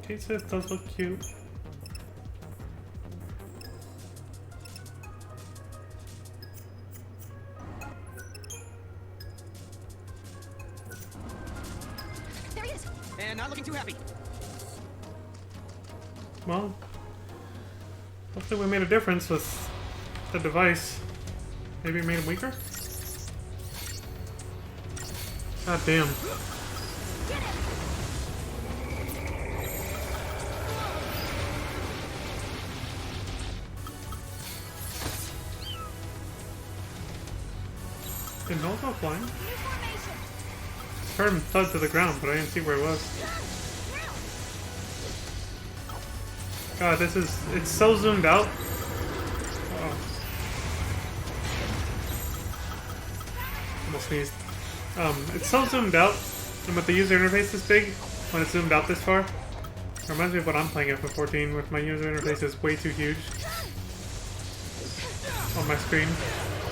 Kate Sith does look cute. There he is! And not looking too happy. Well, hopefully we made a difference with the device. Maybe it made him weaker? God damn. Didn't know about flying. Heard him thud to the ground, but I didn't see where it was. God, this is... it's so zoomed out. Oh. Almost sneezed. It's so zoomed out, and with the user interface this big, when it's zoomed out this far, it reminds me of what I'm playing FF14, with my user interface is way too huge on my screen,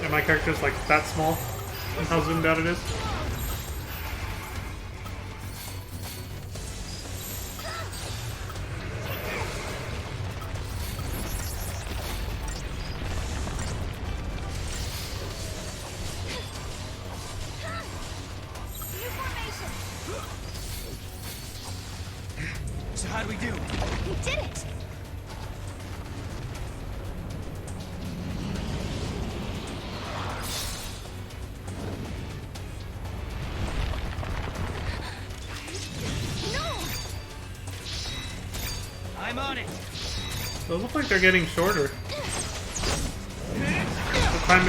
and my character's like that small. How zoomed out it is. So how do we do? We did it! I'm on it. Those look like they're getting shorter. The time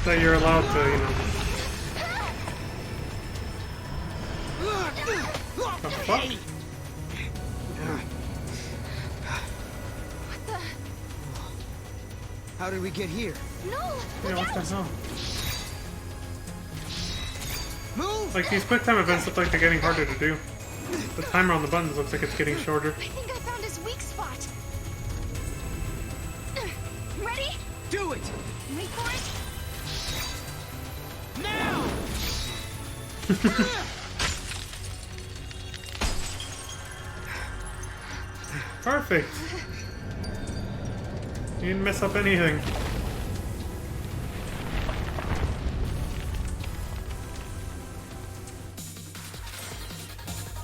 that you're allowed to, you know. The fuck? What the? How did we get here? No! Yeah, what the hell? Move! Like, these quick time events look like they're getting harder to do. The timer on the buttons looks like it's getting shorter. I think I found his weak spot. Ready? Do it! Wait for it. Now! Perfect! You didn't mess up anything.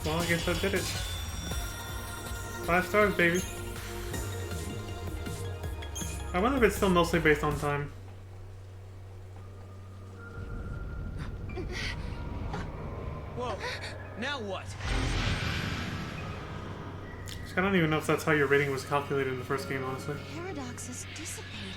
Well, I guess I did it. 5 stars, baby. I wonder if it's still mostly based on time. Whoa! Now what? I don't even know if that's how your rating was calculated in the first game, honestly. Paradox is dissipating.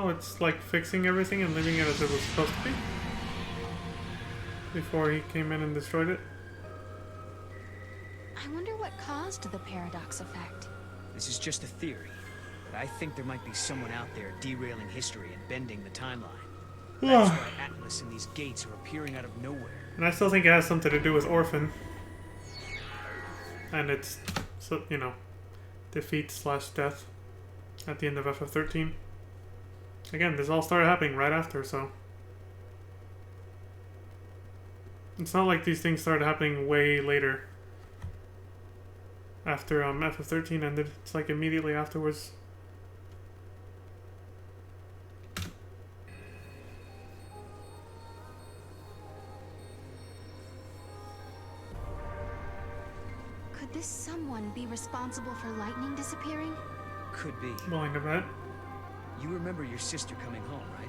Oh, it's like fixing everything and leaving it as it was supposed to be? Before he came in and destroyed it? I wonder what caused the paradox effect. This is just a theory, but I think there might be someone out there derailing history and bending the timeline. That's why Atlas and these gates are appearing out of nowhere. And I still think it has something to do with Orphan. And it's, so, you know, defeat/death at the end of FF13. Again, this all started happening right after, so... It's not like these things started happening way later. After FF13 ended. It's like immediately afterwards. Could this someone be responsible for lightning disappearing? Could be. Willing to bet. You remember your sister coming home, right?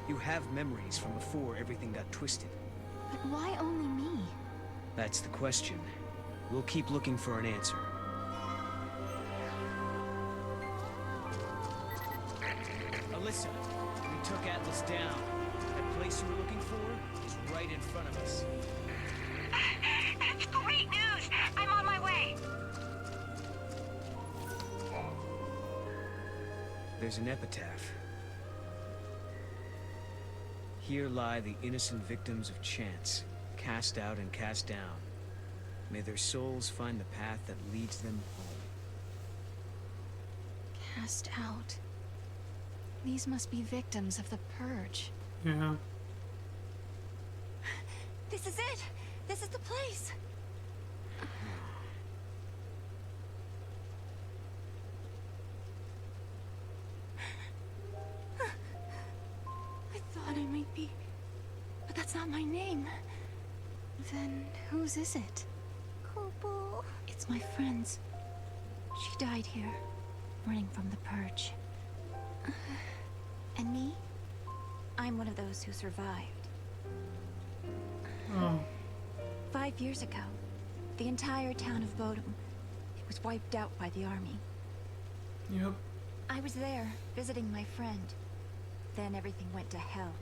You have memories from before everything got twisted. But why only me? That's the question. We'll keep looking for an answer. Alyssa, we took Atlas down. That place you were looking for is right in front of us. That's great news! I'm on my way! There's an epitaph. Here lie the innocent victims of chance, cast out and cast down. May their souls find the path that leads them home. Cast out. These must be victims of the Purge. Yeah. This is it! This is the place! I thought I might be... But that's not my name. Then whose is it? Kobo. It's my friend's. She died here, running from the Purge. And me? I'm one of those who survived. Oh. 5 years ago, the entire town of Bodum, it was wiped out by the army. Yep. I was there, visiting my friend. Then everything went to hell.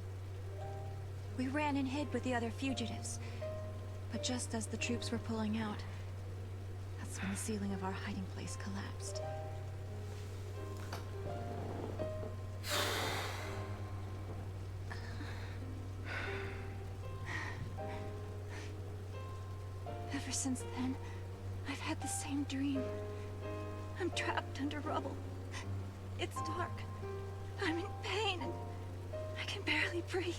We ran and hid with the other fugitives. But just as the troops were pulling out, that's when the ceiling of our hiding place collapsed. Ever since then, I've had the same dream. I'm trapped under rubble. It's dark. I'm in pain and I can barely breathe.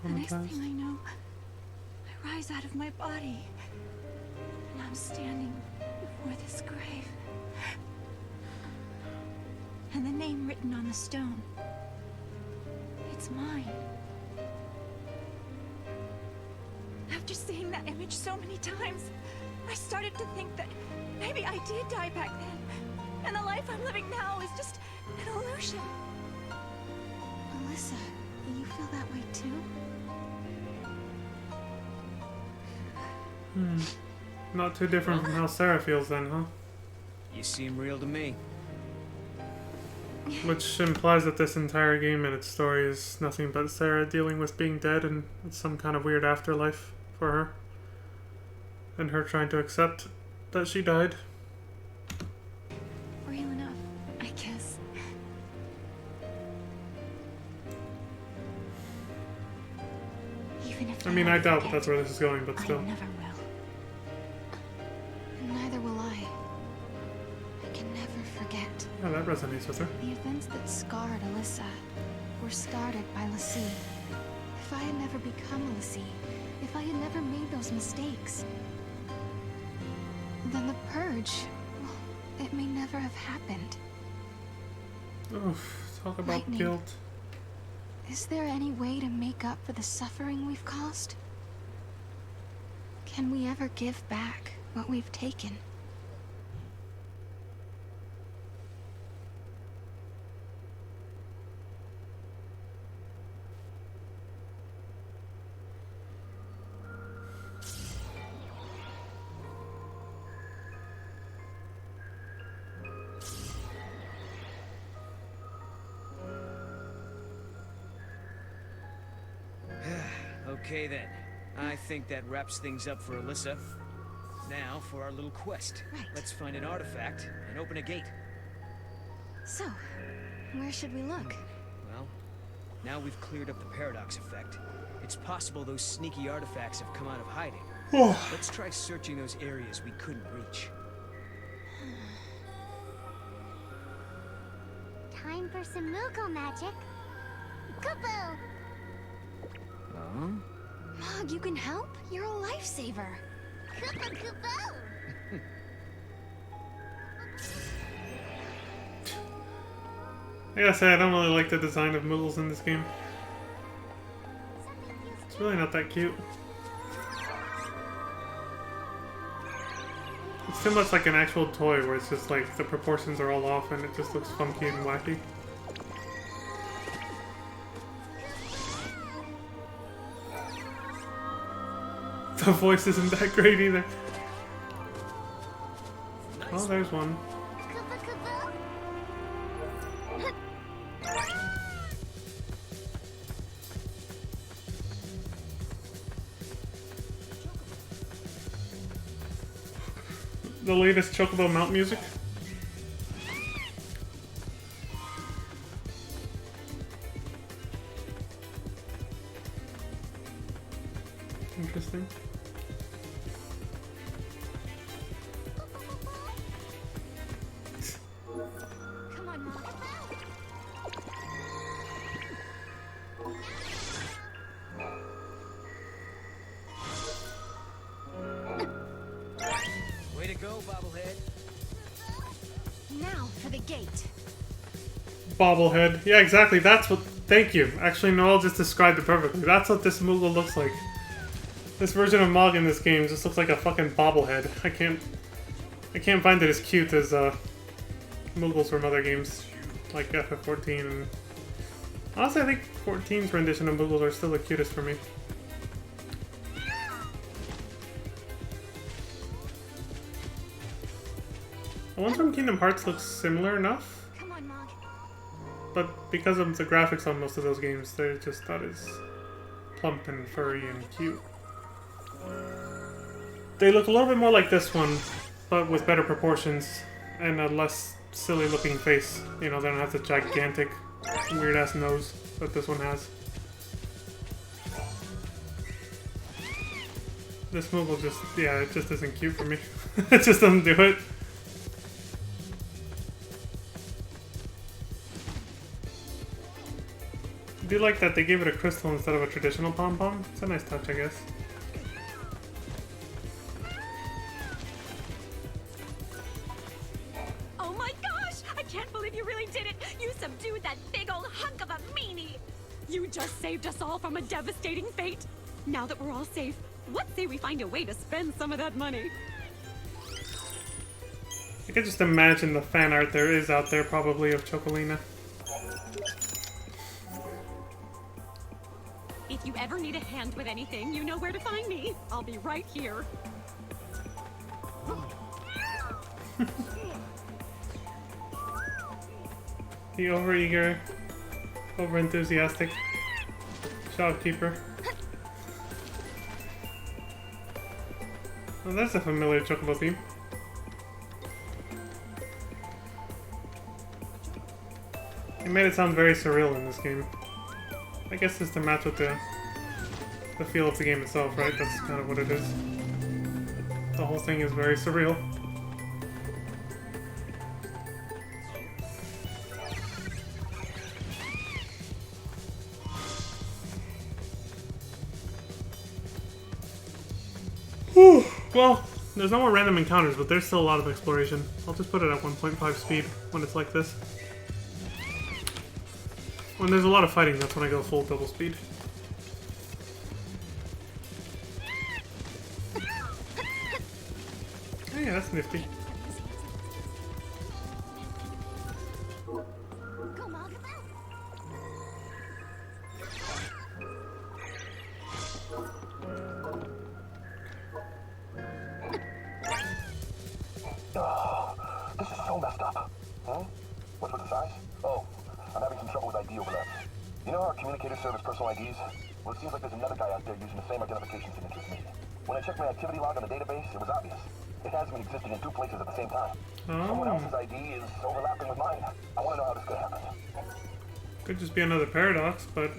The next thing I know, I rise out of my body and I'm standing before this grave. And the name written on the stone, it's mine. After seeing that image so many times, I started to think that maybe I did die back then, and the life I'm living now is just an illusion. Alyssa, you feel that way too? Not too different from how Sarah feels then, huh? You seem real to me. Which implies that this entire game and its story is nothing but Sarah dealing with being dead and some kind of weird afterlife for her. And her trying to accept that she died. Real enough, I guess. Even if I mean, I doubt that's where this is going, but still. I never will. Neither will I. I can never forget. Yeah, that resonates with her. The events that scarred Alyssa were started by l'Cie. If I had never become a l'Cie, if I had never made those mistakes, then the Purge, well, it may never have happened. Oof, talk about Lightning. guilt. Is there any way to make up for the suffering we've caused? Can we ever give back what we've taken? Okay then. I think that wraps things up for Alyssa. Now for our little quest. Right. Let's find an artifact and open a gate. So, where should we look? Well, now we've cleared up the paradox effect. It's possible those sneaky artifacts have come out of hiding. Let's try searching those areas we couldn't reach. Time for some Moogle magic. Kupo! Huh? Mog, you can help? You're a lifesaver. Kupo Kupo! I gotta say, I don't really like the design of Moogles in this game. It's really not that cute. It's too much like an actual toy where it's just like the proportions are all off and it just looks funky and wacky. The voice isn't that great either. Oh, there's one. Kupo Kupo! The latest Chocobo mount music. Interesting. Come on, Mog. Way to go, Bobblehead. Now for the gate. Bobblehead. Yeah, exactly. That's what. Thank you. Actually, Noel just described it perfectly. That's what this Moogle looks like. This version of Mog in this game just looks like a fucking bobblehead. I can't find it as cute as Moogles from other games, like FF14. And honestly, I think 14's rendition of Moogles are still the cutest for me. The one from Kingdom Hearts looks similar enough, Come on, Mog. but because of the graphics on most of those games, they're just not as plump and furry and cute. They look a little bit more like this one, but with better proportions and a less silly looking face. You know, they don't have the gigantic, weird ass nose that this one has. This Moogle just, yeah, it just isn't cute for me. It just doesn't do it. I do like that they gave it a crystal instead of a traditional pom-pom. It's a nice touch, I guess. Oh my gosh! I can't believe you really did it! You subdued that big old hunk of a meanie! You just saved us all from a devastating fate! Now that we're all safe, what say we find a way to spend some of that money? I can just imagine the fan art there is out there, probably, of Chocolina. If you ever need a hand with anything, you know where to find me. I'll be right here. The overeager, overenthusiastic shopkeeper. Well, that's a familiar Chocobo theme. They made it sound very surreal in this game. I guess it's to match with the feel of the game itself, right? That's kind of what it is. The whole thing is very surreal. Whew. Well, there's no more random encounters, but there's still a lot of exploration. I'll just put it at 1.5 speed when it's like this. When there's a lot of fighting, that's when I go full double speed. Oh yeah, that's nifty. Go, Mog. This is so messed up. Huh? What's with the size? Oh, I'm having some trouble with ID overlap. You know how communicator service personal IDs? Well, it seems like there's another guy out there using the same identification signature as me. When I checked my activity log on the database, it was obvious. It has me existing in two places at the same time. Someone else's ID is overlapping with mine. I want to know how this could happen. Could just be another paradox, but...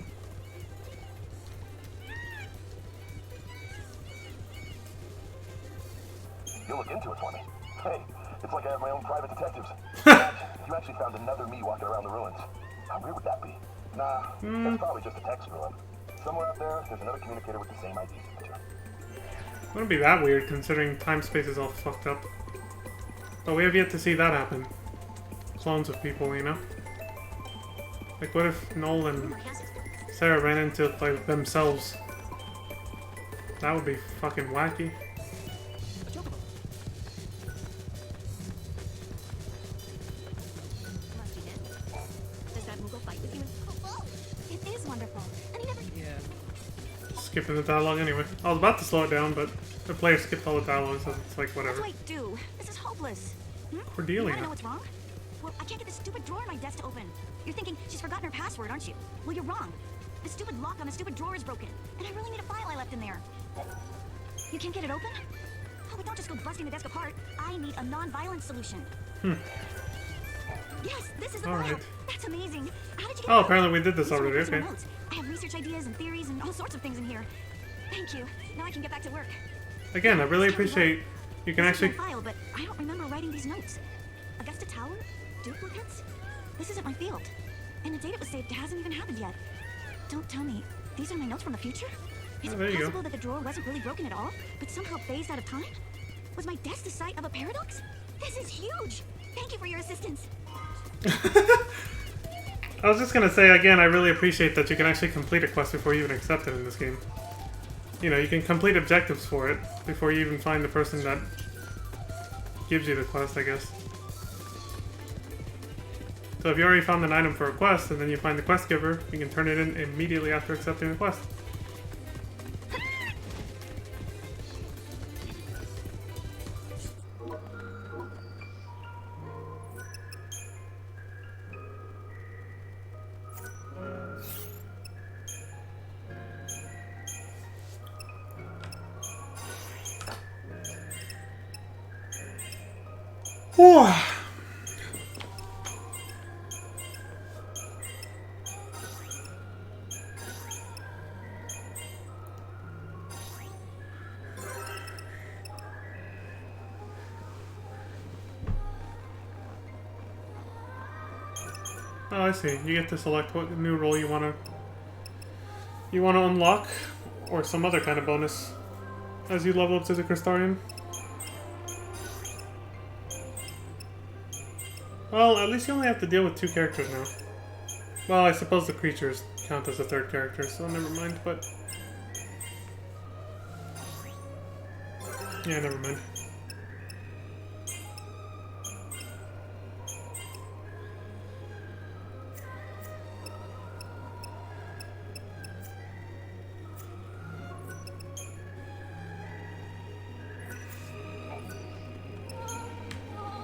You'll look into it for me. Hey, it's like I have my own private detectives. You actually found another me walking around the ruins. How weird would that be? Nah, that's probably just a tech screw-up. Somewhere out there's another communicator with the same ID signature. Wouldn't be that weird, considering time-space is all fucked up. But we have yet to see that happen. Clones of people, you know? Like, what if Noel and Sarah ran into, like, themselves? That would be fucking wacky. It is wonderful. And he never... Skipping the dialogue anyway. I was about to slow it down, but the player skipped all the dialogue, so it's like, whatever. What do I do? This is hopeless. Cordelia. You know what's wrong? Well, I can't get this stupid drawer in my desk to open. You're thinking she's forgotten her password, aren't you? Well, you're wrong. The stupid lock on the stupid drawer is broken, and I really need a file I left in there. You can't get it open? Oh, we don't just go busting the desk apart. I need a non-violent solution. Yes, this is the file. Alright. That's amazing. How did you get Oh, it? apparently we did this These are my already, personal okay. notes. I have research ideas and theories and all sorts of things in here. Thank you. Now I can get back to work. Again, I really appreciate you can This actually... is my file, but I don't remember writing these notes. Augusta Tower? Duplicates? This isn't my field. And the date it was saved hasn't even happened yet. Don't tell me. These are my notes from the future? Is there it you go. possible that the drawer wasn't really broken at all, but somehow phased out of time? Was my desk the site of a paradox? This is huge! Thank you for your assistance. I was just gonna say, again, I really appreciate that you can actually complete a quest before you even accept it in this game. You know, you can complete objectives for it before you even find the person that gives you the quest, I guess. So if you already found an item for a quest, and then you find the quest giver, you can turn it in immediately after accepting the quest. Whew. Oh, I see. You get to select what new role you wanna unlock, or some other kind of bonus as you level up to the Crystarian. Well, at least you only have to deal with 2 characters now. Well, I suppose the creatures count as a 3rd character, so never mind, but... yeah, never mind.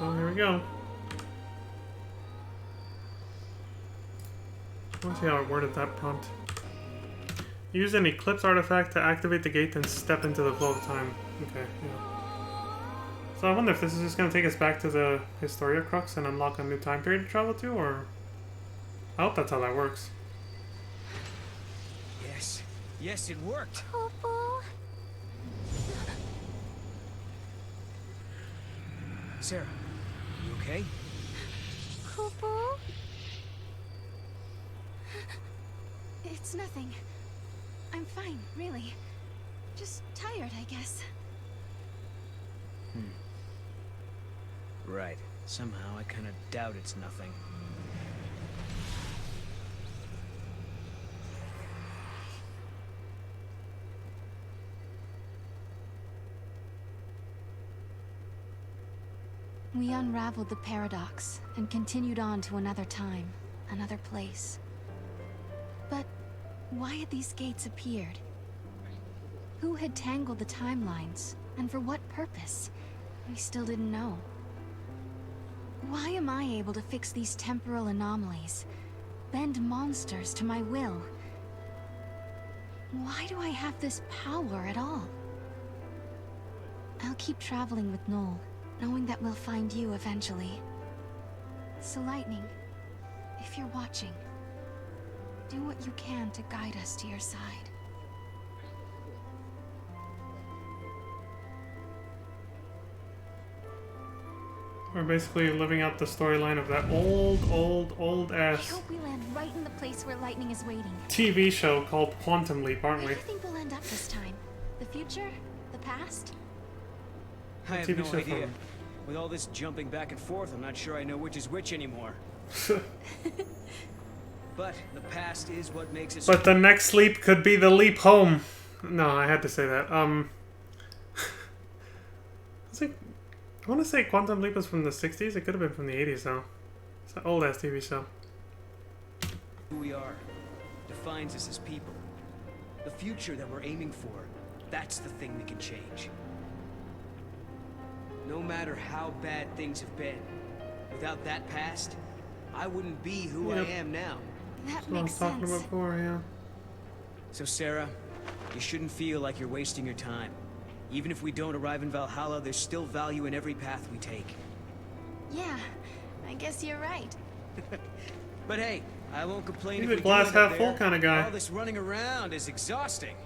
Well, here we go. Let's see how I worded that prompt. Use an Eclipse artifact to activate the gate and step into the flow of time. Okay, yeah. So I wonder if this is just going to take us back to the Historia Crux and unlock a new time period to travel to, or... I hope that's how that works. Yes. Yes, it worked. Popo. Sarah, you okay? Popo. It's nothing. I'm fine, really. Just tired, I guess. Right. Somehow I kind of doubt it's nothing. We unraveled the paradox and continued on to another time, another place. But why had these gates appeared? Who had tangled the timelines, and for what purpose? We still didn't know. Why am I able to fix these temporal anomalies, bend monsters to my will, Why do I have this power at all? I'll keep traveling with Noel, knowing that we'll find you eventually. So Lightning, if you're watching, do what you can to guide us to your side. We're basically living out the storyline of that old I ass hope we land right in the place where Lightning is waiting. TV show called Quantum Leap, aren't Where we? do you think we'll end up this time? The future? The past? I have TV no show idea. from- With all this jumping back and forth, I'm not sure I know which is which anymore. But the past is what makes it. But the next leap could be the leap home. No, I had to say that. I want to say Quantum Leap was from the 60s. It could have been from the 80s, though. It's an old-ass TV show. Who we are defines us as people. The future that we're aiming for, that's the thing we can change. No matter how bad things have been, without that past, I wouldn't be who I am now. That That's what I makes was talking sense. about before, yeah. So Sarah, you shouldn't feel like you're wasting your time. Even if we don't arrive in Valhalla, there's still value in every path we take. Yeah, I guess you're right. But hey, I won't complain He's if a we glass do end up half full there. kind of guy. All this running around is exhausting.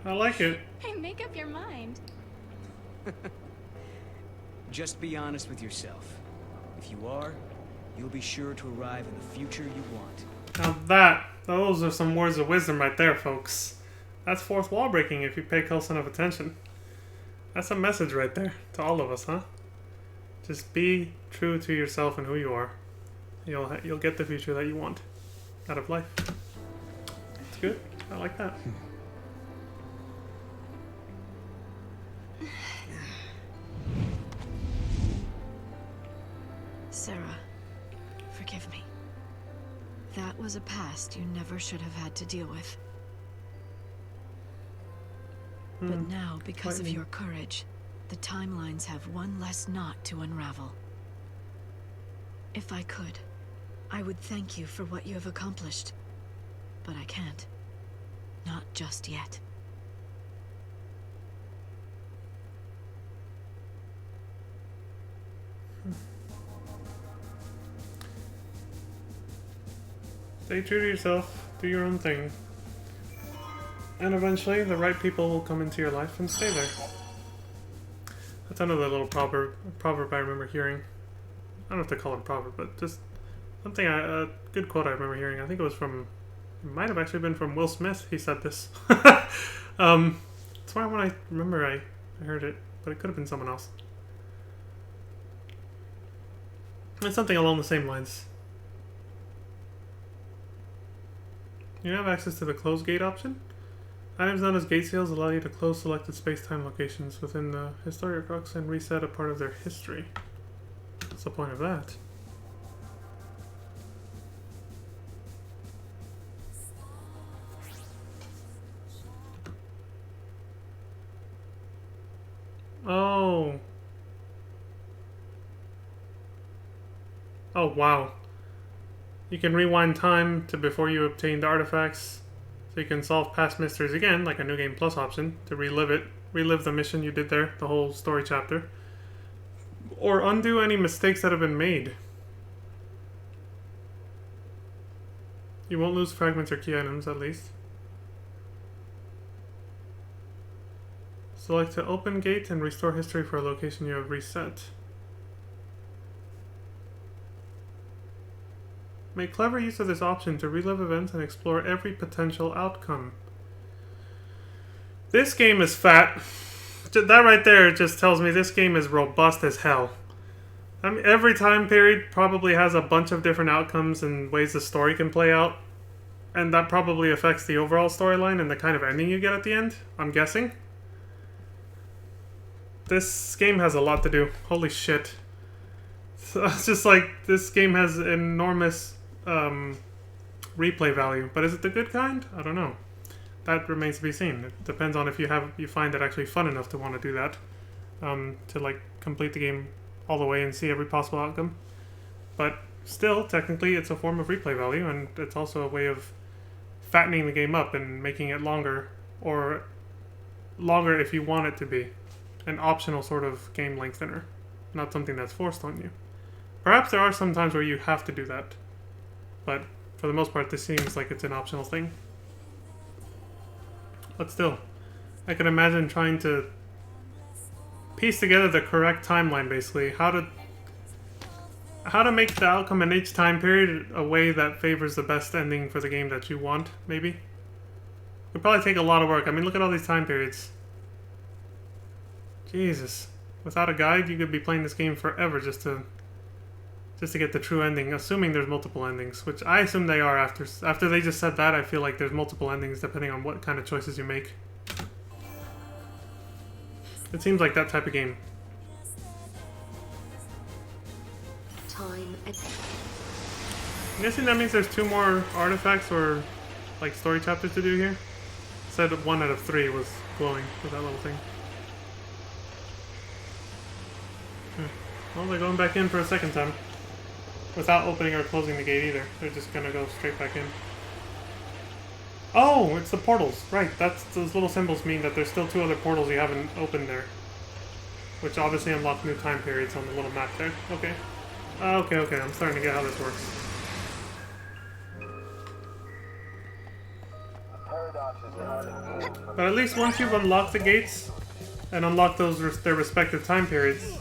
I like it. Hey, make up your mind. Just be honest with yourself. If you are, you'll be sure to arrive in the future you want. Now those are some words of wisdom right there, folks. That's fourth wall breaking if you pay close enough attention. That's a message right there to all of us, huh? Just be true to yourself and who you are. You'll get the future that you want out of life. It's good. I like that. Sarah, forgive me. That was a past you never should have had to deal with. But now, because of your courage, the timelines have one less knot to unravel. If I could, I would thank you for what you have accomplished. But I can't. Not just yet. Stay true to yourself. Do your own thing. And eventually, the right people will come into your life and stay there. That's another little proverb I remember hearing. I don't have to call it a proverb, but just something, a good quote I remember hearing. I think it might have actually been from Will Smith. He said this. That's why when I remember I heard it, but it could have been someone else. It's something along the same lines. You have access to the close gate option. Items known as gate seals allow you to close selected space-time locations within the Historicrux and reset a part of their history. What's the point of that? Oh. Oh, wow. You can rewind time to before you obtained artifacts, so you can solve past mysteries again, like a New Game Plus option, to relive the mission you did there, the whole story chapter, or undo any mistakes that have been made. You won't lose fragments or key items, at least. Select to open gate and restore history for a location you have reset. Make clever use of this option to relive events and explore every potential outcome. This game is fat. That right there just tells me this game is robust as hell. I mean, every time period probably has a bunch of different outcomes and ways the story can play out. And that probably affects the overall storyline and the kind of ending you get at the end, I'm guessing. This game has a lot to do. Holy shit. So it's just like, this game has enormous replay value, but is it the good kind? I don't know. That remains to be seen. It depends on if you find it actually fun enough to want to do that, to like complete the game all the way and see every possible outcome. But still, technically, it's a form of replay value, and it's also a way of fattening the game up and making it longer, or longer if you want it to be. An optional sort of game lengthener, not something that's forced on you. Perhaps there are some times where you have to do that, but for the most part this seems like it's an optional thing. But still, I can imagine trying to piece together the correct timeline, basically. How to make the outcome in each time period a way that favors the best ending for the game that you want, maybe. It'd probably take a lot of work. I mean, look at all these time periods. Jesus. Without a guide, you could be playing this game forever just to get the true ending, assuming there's multiple endings, which I assume they are. After they just said that, I feel like there's multiple endings depending on what kind of choices you make. It seems like that type of game. Time. I'm guessing that means there's 2 more artifacts or like story chapters to do here. It said 1 out of 3 was glowing with that little thing. Well, they're going back in for a second time. Without opening or closing the gate either. They're just gonna go straight back in. Oh, it's the portals. Right, those little symbols mean that there's still 2 other portals you haven't opened there. Which obviously unlock new time periods on the little map there. Okay. Okay, I'm starting to get how this works. But at least once you've unlocked the gates, and unlocked their respective time periods,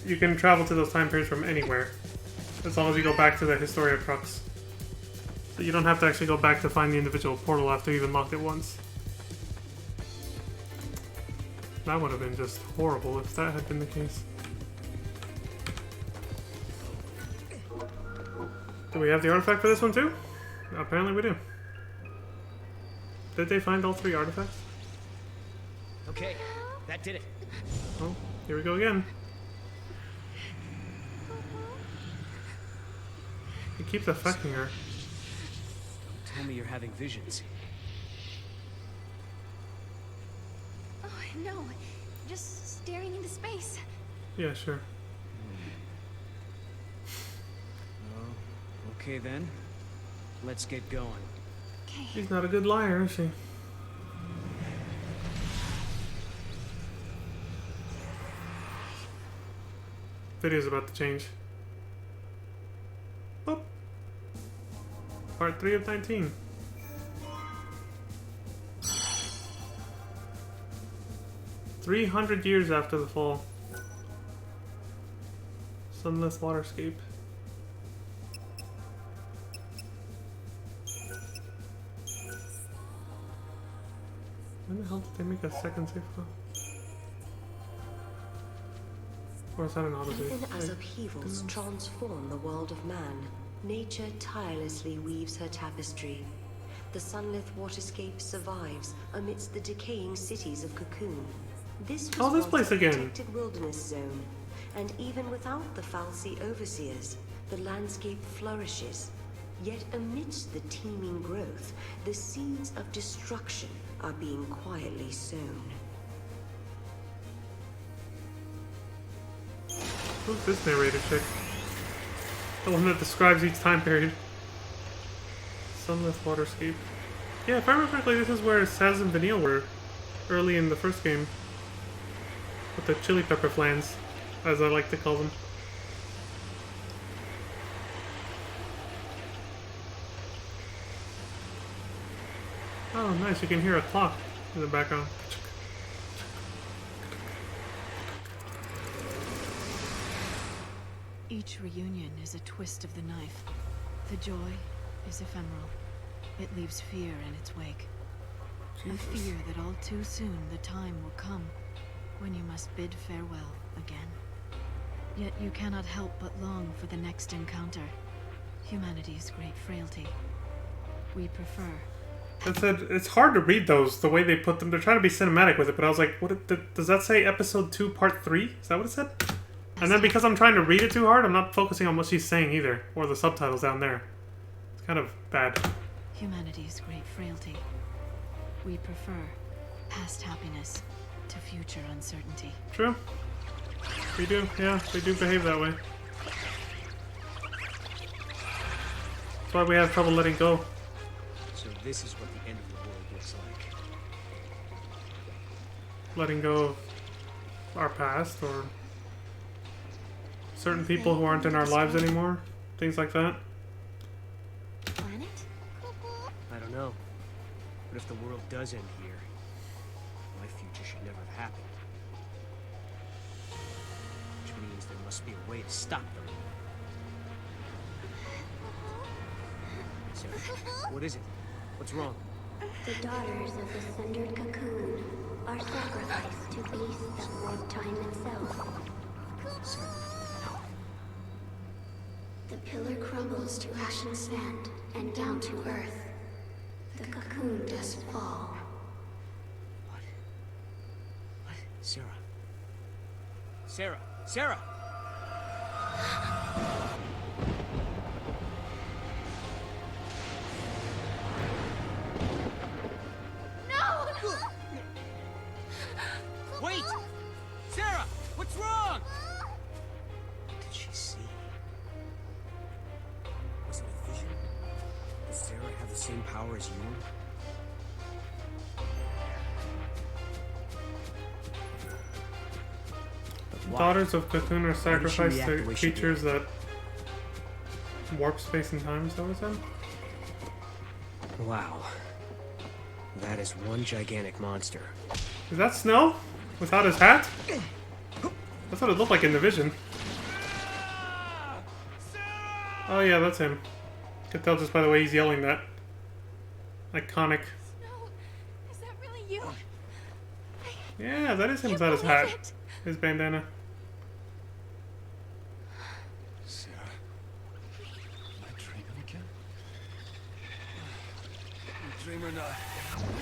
you can travel to those time periods from anywhere. As long as you go back to the Historia Crux. So you don't have to actually go back to find the individual portal after you've unlocked it once. That would have been just horrible if that had been the case. Do we have the artifact for this one too? Apparently we do. Did they find all 3 artifacts? Okay, that did it. Oh, here we go again. It keeps affecting her. Tell me you're having visions. Oh, no. Just staring into space. Yeah, sure. Oh, okay then. Let's get going. Okay. She's not a good liar, is she? Video's about to change. Boop. Part 3 of 19. "300 years after the fall. Sunless waterscape. When the hell did they make a second save file? Or is that an autosave? Even as upheavals transform the world of man, nature tirelessly weaves her tapestry. The Sunlith waterscape survives amidst the decaying cities of Cocoon. This was this place once a again. protected wilderness zone, and even without the Fal'Cie overseers, the landscape flourishes. Yet amidst the teeming growth, the seeds of destruction are being quietly sown. Who's this narrator chick? The one that describes each time period. Sunless waterscape. Yeah, if I remember correctly, this is where Saz and Vanille were early in the first game. With the chili pepper flans, as I like to call them. Oh, nice, you can hear a clock in the background. Each reunion is a twist of the knife. The joy is ephemeral. It leaves fear in its wake. Jesus. A fear that all too soon the time will come when you must bid farewell again. Yet you cannot help but long for the next encounter. Humanity's great frailty. We prefer. That said, it's hard to read those the way they put them. They're trying to be cinematic with it, but I was like, does that say episode 2, part 3? Is that what it said? And then because I'm trying to read it too hard, I'm not focusing on what she's saying either, or the subtitles down there. It's kind of bad. Humanity's great frailty. We prefer past happiness to future uncertainty. True. We do, yeah, they do behave that way. That's why we have trouble letting go. So this is what the end of the world looks like. Letting go of our past or certain people who aren't in our lives anymore. Things like that. Planet? I don't know. But if the world does end here, my future should never have happened. Which means there must be a way to stop them. Sarah, what is it? What's wrong? The daughters of the sundered cocoon are sacrificed to beasts that warp time itself. Sarah, no. The pillar crumbles to ashen sand and down to earth. The cocoon does fall. What? What? Sarah. Sarah! Sarah! Wait! Sarah! What's wrong? What did she see? Was it a vision? Does Sarah have the same power as you? Daughters of Cocoon are Why did she sacrificed react to the way she did? creatures that warp space and time, is that what it said? Wow. That is one gigantic monster. Is that Snow? Without his hat? That's what it looked like in the vision. Oh yeah, that's him. Could tell just by the way he's yelling that. Iconic. No, is that really you? Yeah, that is him without his hat. His bandana. Sarah, am I dreaming again? Dream or not,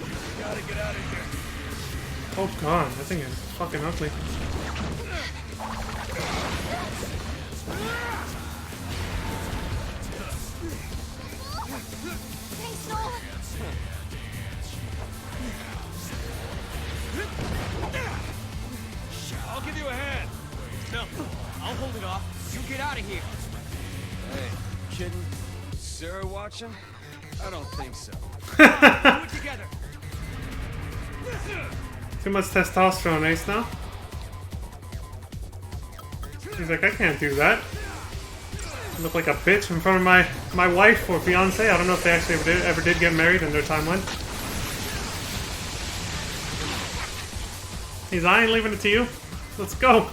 we gotta get out of here. Oh god, that thing is fucking ugly. Thanks, Noel. I'll give you a hand. No, I'll hold it off. You get out of here. Hey, kidding? Is Sarah watching? I don't think so. Do it together. Too much testosterone, Ace now. He's like, I can't do that. I look like a bitch in front of my wife or fiance. I don't know if they actually ever did get married in their timeline. He's I ain't leaving it to you. Let's go.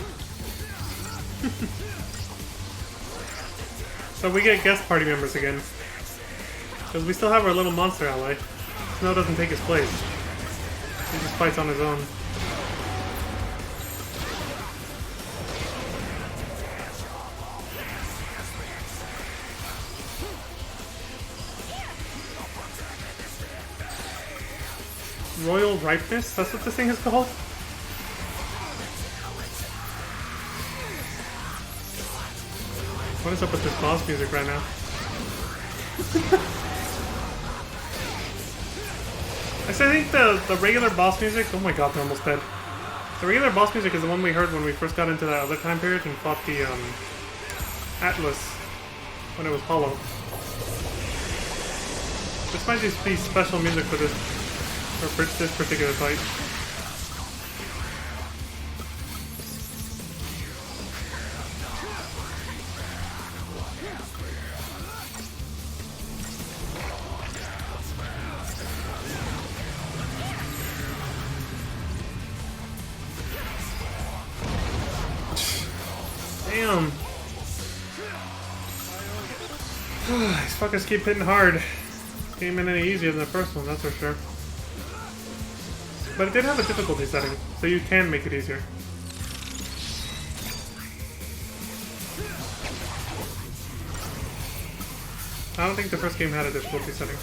So we get guest party members again. Because we still have our little monster ally. Snow doesn't take his place. He just fights on his own. Royal Ripeness? That's what this thing is called? What is up with this boss music right now? I think the regular boss music... Oh my god, they're almost dead. The regular boss music is the one we heard when we first got into that other time period and fought the Atlas when it was Hollow. This might just be special music for this particular fight. Damn. These fuckers keep hitting hard. Ain't been any easier than the first one, that's for sure. But it did have a difficulty setting, so you can make it easier. I don't think the first game had a difficulty setting.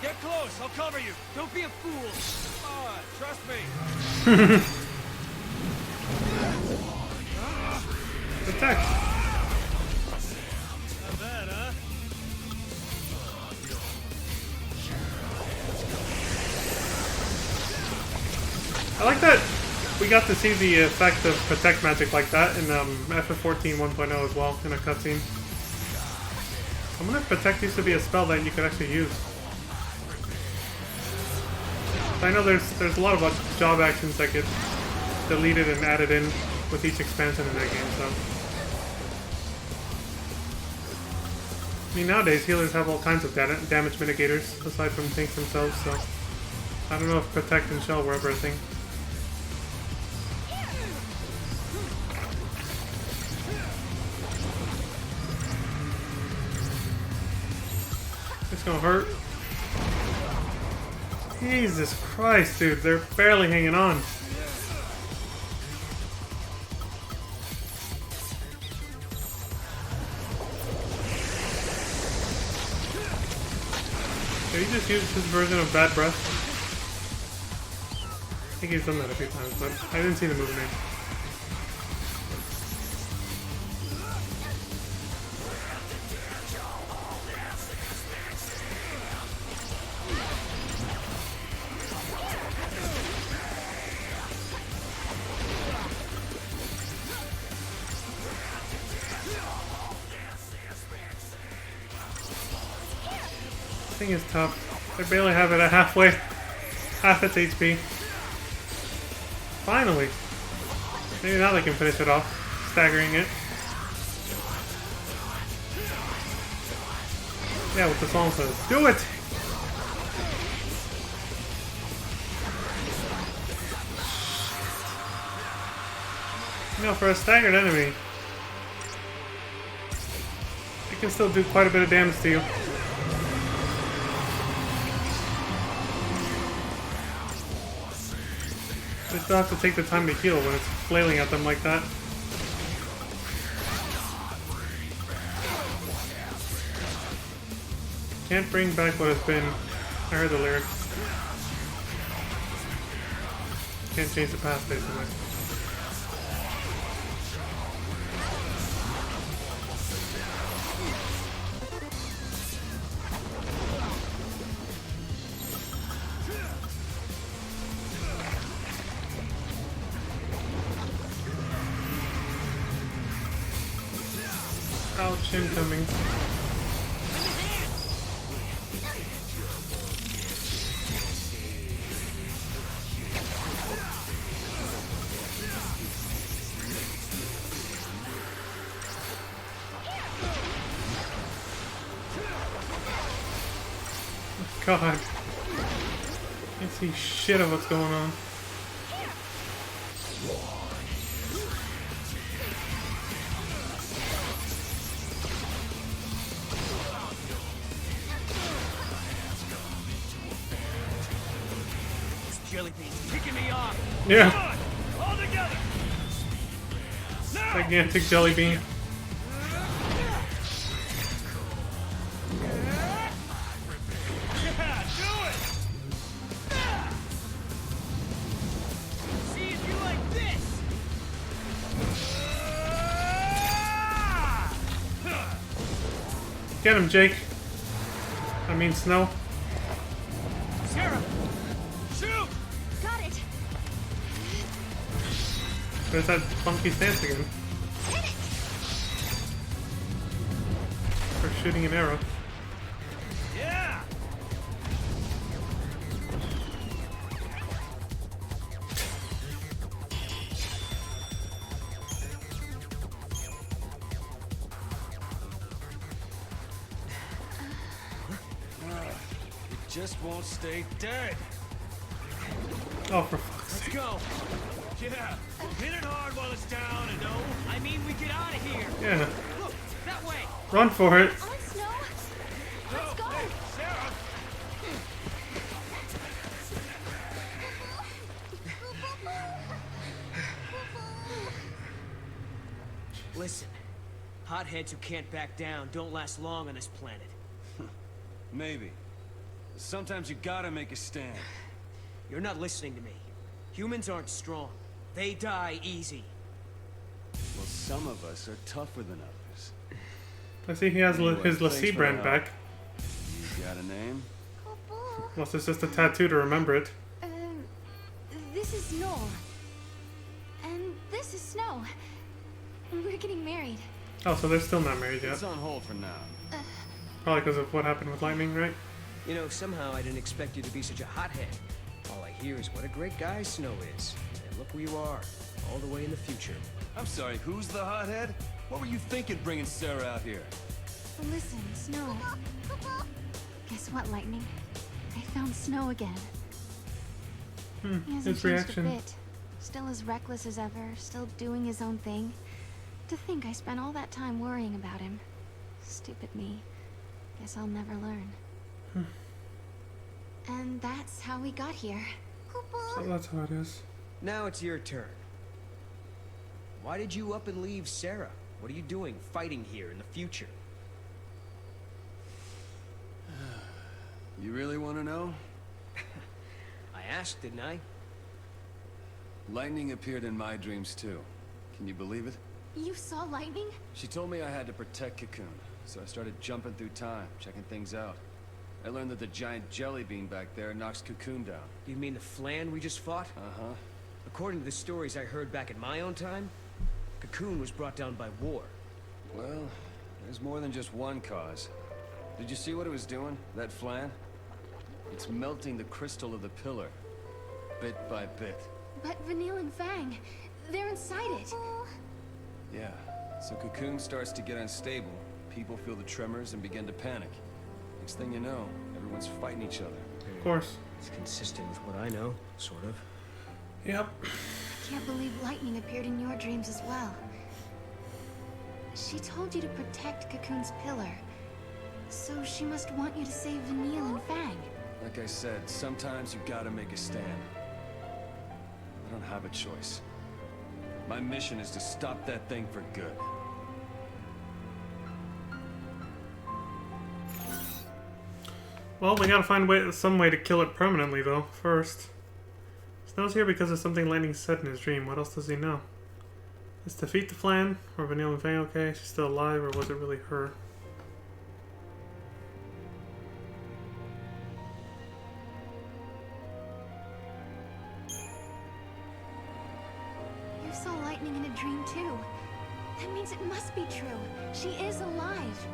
Get close, I'll cover you. Don't be a fool. Come on, trust me. Attack. Not bad, huh? I like that we got to see the effect of Protect magic like that in FF14 1.0 as well, in a cutscene. I wonder if Protect used to be a spell that you could actually use. I know there's a lot of job actions that get deleted and added in with each expansion in that game, so. I mean, nowadays healers have all kinds of damage mitigators aside from tanks themselves, so I don't know if Protect and Shell were ever a thing. It's gonna hurt. Jesus Christ, dude, they're barely hanging on. Did he just use his version of Bad Breath? I think he's done that a few times, but I didn't see the move name. Thing is tough. They barely have it at half its HP. Finally. Maybe now they can finish it off, staggering it. Yeah, what the song says. Do it! You know, for a staggered enemy, it can still do quite a bit of damage to you. They still have to take the time to heal when it's flailing at them like that. Can't bring back what has been. I heard the lyrics. Can't change the past, basically. Ouch, incoming. God. Can't see shit of what's going on. Yeah. Gigantic jelly bean. Get him, Jake. I mean, Snow. Sarah, shoot! Got it. There's that funky stance again. For shooting an arrow. Yeah. Just won't stay dead. Oh, for fuck's sake. Let's go. Yeah. Hit it hard while it's down and no. I mean, we get out of here. Yeah. Look, that way. Run for it. On, Snow. Let's go. Hey, Sarah. Listen, hotheads who can't back down don't last long on this planet. Maybe. Sometimes you gotta make a stand. You're not listening to me. Humans aren't strong. They die easy. Well, some of us are tougher than others. I see he has Anyway, his thanks Lassie for brand the back. You got a name? Unless it's just a tattoo to remember it. This is Noel. And this is Snow. We're getting married. Oh, so they're still not married yet. It's on hold for now. Probably because of what happened with Lightning, right? You know, somehow I didn't expect you to be such a hothead. All I hear is what a great guy Snow is. And look where you are, all the way in the future. I'm sorry, who's the hothead? What were you thinking bringing Sarah out here? Listen, Snow. Guess what, Lightning? I found Snow again. He hasn't His changed reaction. a bit. Still as reckless as ever, still doing his own thing. To think I spent all that time worrying about him. Stupid me. Guess I'll never learn. And that's how we got here. So that's how it is. Now it's your turn. Why did you up and leave Sarah? What are you doing fighting here in the future? You really want to know? I asked, didn't I? Lightning appeared in my dreams too. Can you believe it? You saw Lightning? She told me I had to protect Cocoon, so I started jumping through time, checking things out. I learned that the giant jelly bean back there knocks Cocoon down. You mean the Flan we just fought? Uh-huh. According to the stories I heard back in my own time, Cocoon was brought down by war. Well, there's more than just one cause. Did you see what it was doing, that Flan? It's melting the crystal of the pillar, bit by bit. But Vanille and Fang, they're inside it. Yeah, so Cocoon starts to get unstable. People feel the tremors and begin to panic. Next thing you know, everyone's fighting each other. Of course. It's consistent with what I know, sort of. Yep. I can't believe Lightning appeared in your dreams as well. She told you to protect Cocoon's pillar. So she must want you to save Vanille and Fang. Like I said, sometimes you gotta make a stand. I don't have a choice. My mission is to stop that thing for good. Well, we gotta find some way to kill it permanently, though, first. Snow's here because of something Lightning said in his dream. What else does he know? Let's defeat the Flan. Or Vanille and Fang okay? She's still alive, or was it really her? You saw Lightning in a dream too. That means it must be true. She is alive.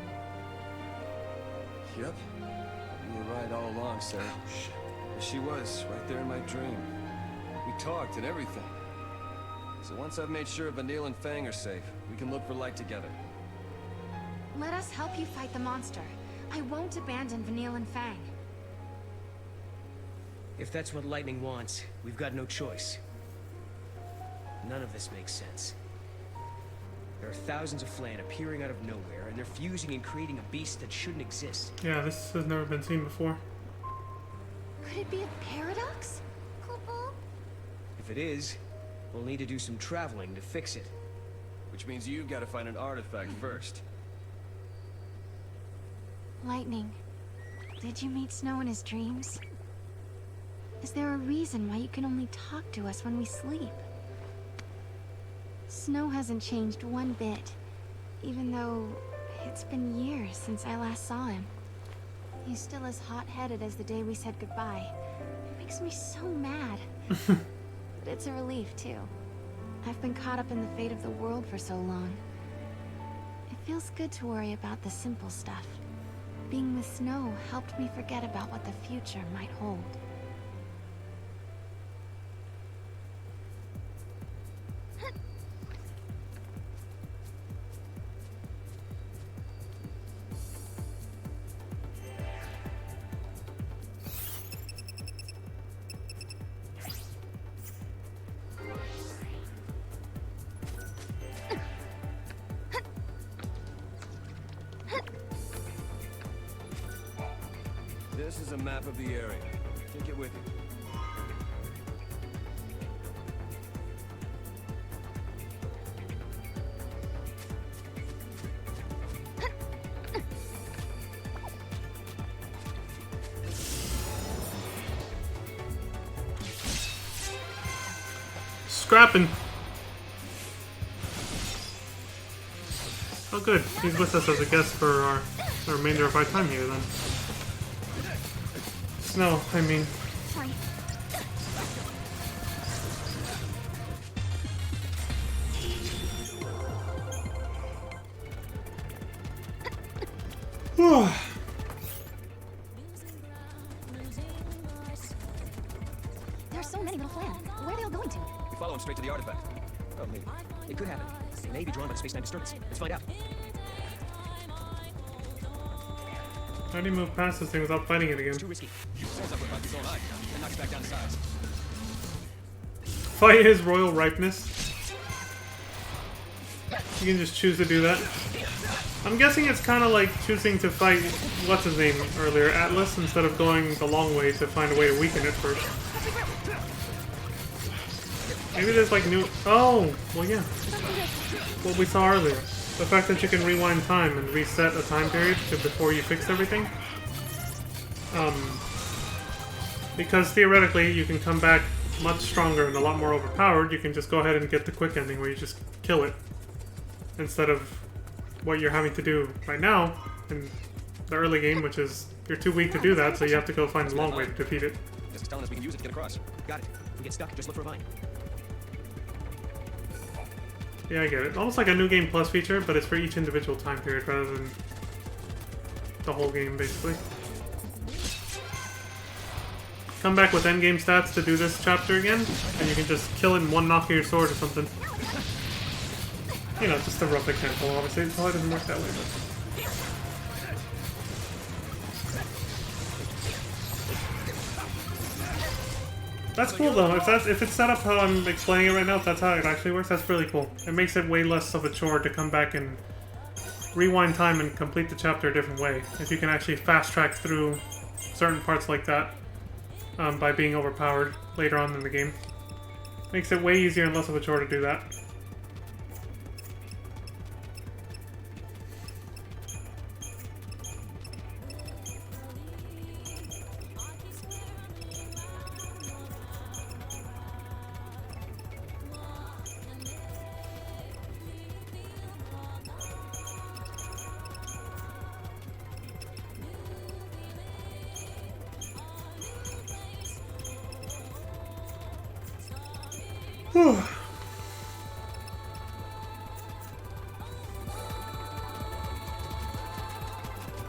Yep. You were right all along, Sarah. She was, right there in my dream. We talked and everything. So once I've made sure Vanille and Fang are safe, we can look for light together. Let us help you fight the monster. I won't abandon Vanille and Fang. If that's what Lightning wants, we've got no choice. None of this makes sense. There are thousands of Flan appearing out of nowhere, and they're fusing and creating a beast that shouldn't exist. Yeah, this has never been seen before. Could it be a paradox? If it is, we'll need to do some traveling to fix it. Which means you've got to find an artifact first. Lightning, did you meet Snow in his dreams? Is there a reason why you can only talk to us when we sleep? Snow hasn't changed one bit, even though it's been years since I last saw him. He's still as hot-headed as the day we said goodbye. It makes me so mad. But it's a relief, too. I've been caught up in the fate of the world for so long. It feels good to worry about the simple stuff. Being with Snow helped me forget about what the future might hold. This is a map of the area. Take it with you. Scrapping. Oh good, he's with us as a guest for the remainder of our time here then. Snow, I mean. Sorry. There's so many little Flan. Where are they all going to? We follow him straight to the artifact. Oh, maybe. It could happen. They may be drawn by the space-time disturbance. Let's find out. How do you move past this thing without fighting it again? Too risky. Stands up about his own eye, and knocks back down to size. Fight his royal ripeness. You can just choose to do that. I'm guessing it's kind of like choosing to fight, what's his name earlier, Atlas, instead of going the long way to find a way to weaken it first. Maybe there's like new... Oh! Well, yeah. What we saw earlier. The fact that you can rewind time and reset a time period to before you fixed everything. Because theoretically you can come back much stronger and a lot more overpowered. You can just go ahead and get the quick ending where you just kill it. Instead of what you're having to do right now in the early game, which is you're too weak to do that, so you have to go find the long way to defeat it. This is telling us we can use it to get across. Got it. If we get stuck, just look for a vine. Yeah, I get it. Almost like a New Game Plus feature, but it's for each individual time period rather than the whole game, basically. Come back with endgame stats to do this chapter again, and you can just kill it in one knock of your sword or something. You know, just a rough example, obviously. It probably doesn't work that way, but... That's cool though. If it's set up how I'm explaining it right now, if that's how it actually works, that's really cool. It makes it way less of a chore to come back and rewind time and complete the chapter a different way. If you can actually fast track through certain parts like that by being overpowered later on in the game. Makes it way easier and less of a chore to do that.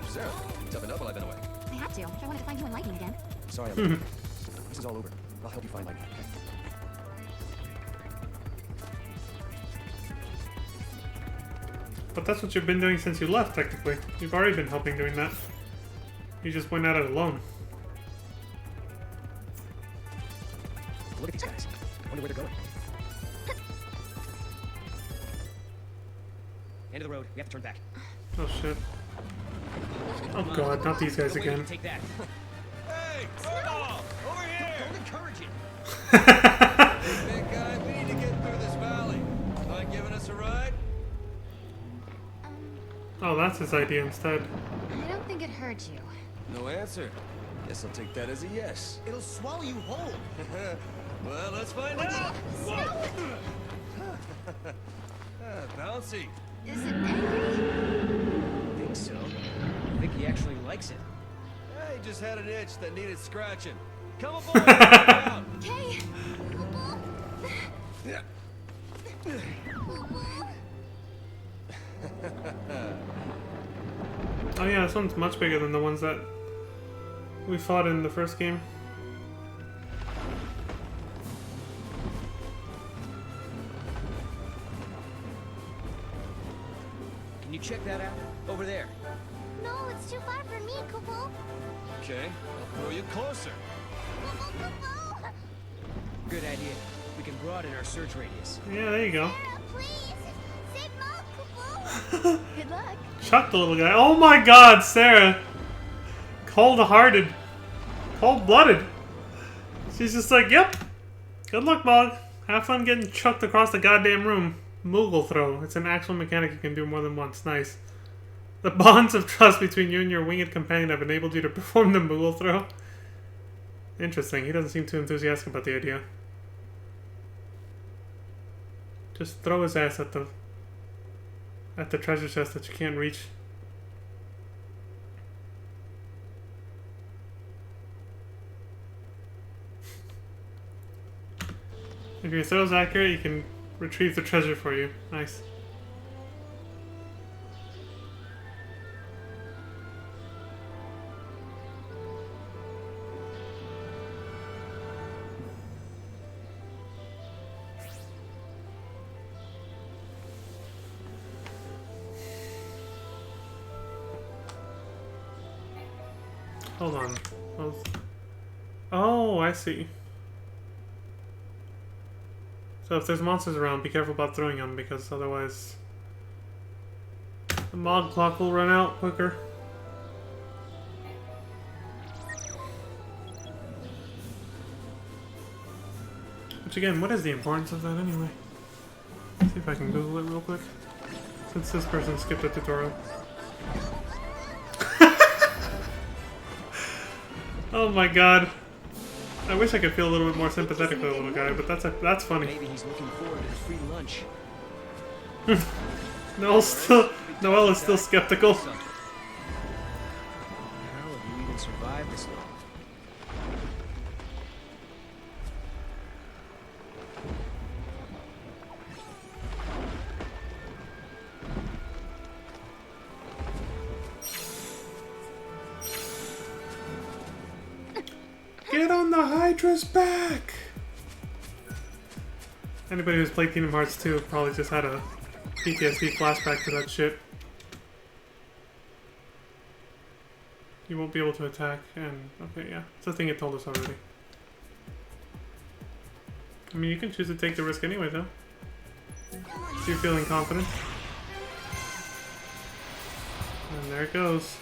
Sarah, toughen up while I've been away. I had to. If I wanted to find you and Lightning again. Sorry, I'm late. This is all over. I'll help you find Lightning. But that's what you've been doing since you left, technically. You've already been helping doing that. You just went at it alone. Look at these guys. I wonder where they're going. End of the road. We have to turn back. Oh shit. Oh god, not these guys again. Take that. Hey, Snowball! Over here! Don't encourage it. Big guy, we need to get through this valley. Mind giving us a ride? Oh, that's his idea instead. I don't think it hurt you. No answer. Guess I'll take that as a yes. It'll swallow you whole. Well, let's find out. Bouncy. Is it angry? I think so. I think he actually likes it. Hey, just had an itch that needed scratching. Come aboard. Down. Okay. Yeah. Oh yeah, this one's much bigger than the ones that we fought in the first game. Can you check that out? Over there. No, it's too far for me, Kupo. Okay, I'll throw you closer. Good idea. We can broaden our search radius. Yeah, there you go. Sarah, please. Save Mom, Kupo. Good luck. Chuck the little guy. Oh my god, Sarah! Cold-hearted. Cold-blooded. She's just like, yep. Good luck, Mog. Have fun getting chucked across the goddamn room. Moogle throw. It's an actual mechanic you can do more than once. Nice. The bonds of trust between you and your winged companion have enabled you to perform the Moogle throw. Interesting. He doesn't seem too enthusiastic about the idea. Just throw his ass at the treasure chest that you can't reach. If your throw's accurate, you can retrieve the treasure for you. Nice. Hold on. Oh, I see. So if there's monsters around, be careful about throwing them, because otherwise the mod clock will run out quicker. Which again, what is the importance of that anyway? Let's see if I can Google it real quick. Since this person skipped a tutorial. Oh my god. I wish I could feel a little bit more sympathetic for the little guy, but that's funny. Maybe he's looking forward to the free lunch. Noel is still skeptical. How have you even survived this long? Get on the Hydra's back! Anybody who's played Kingdom Hearts 2 probably just had a PTSD flashback to that shit. You won't be able to attack, and okay, yeah. It's a thing it told us already. I mean, you can choose to take the risk anyway, though. If you're feeling confident. And there it goes.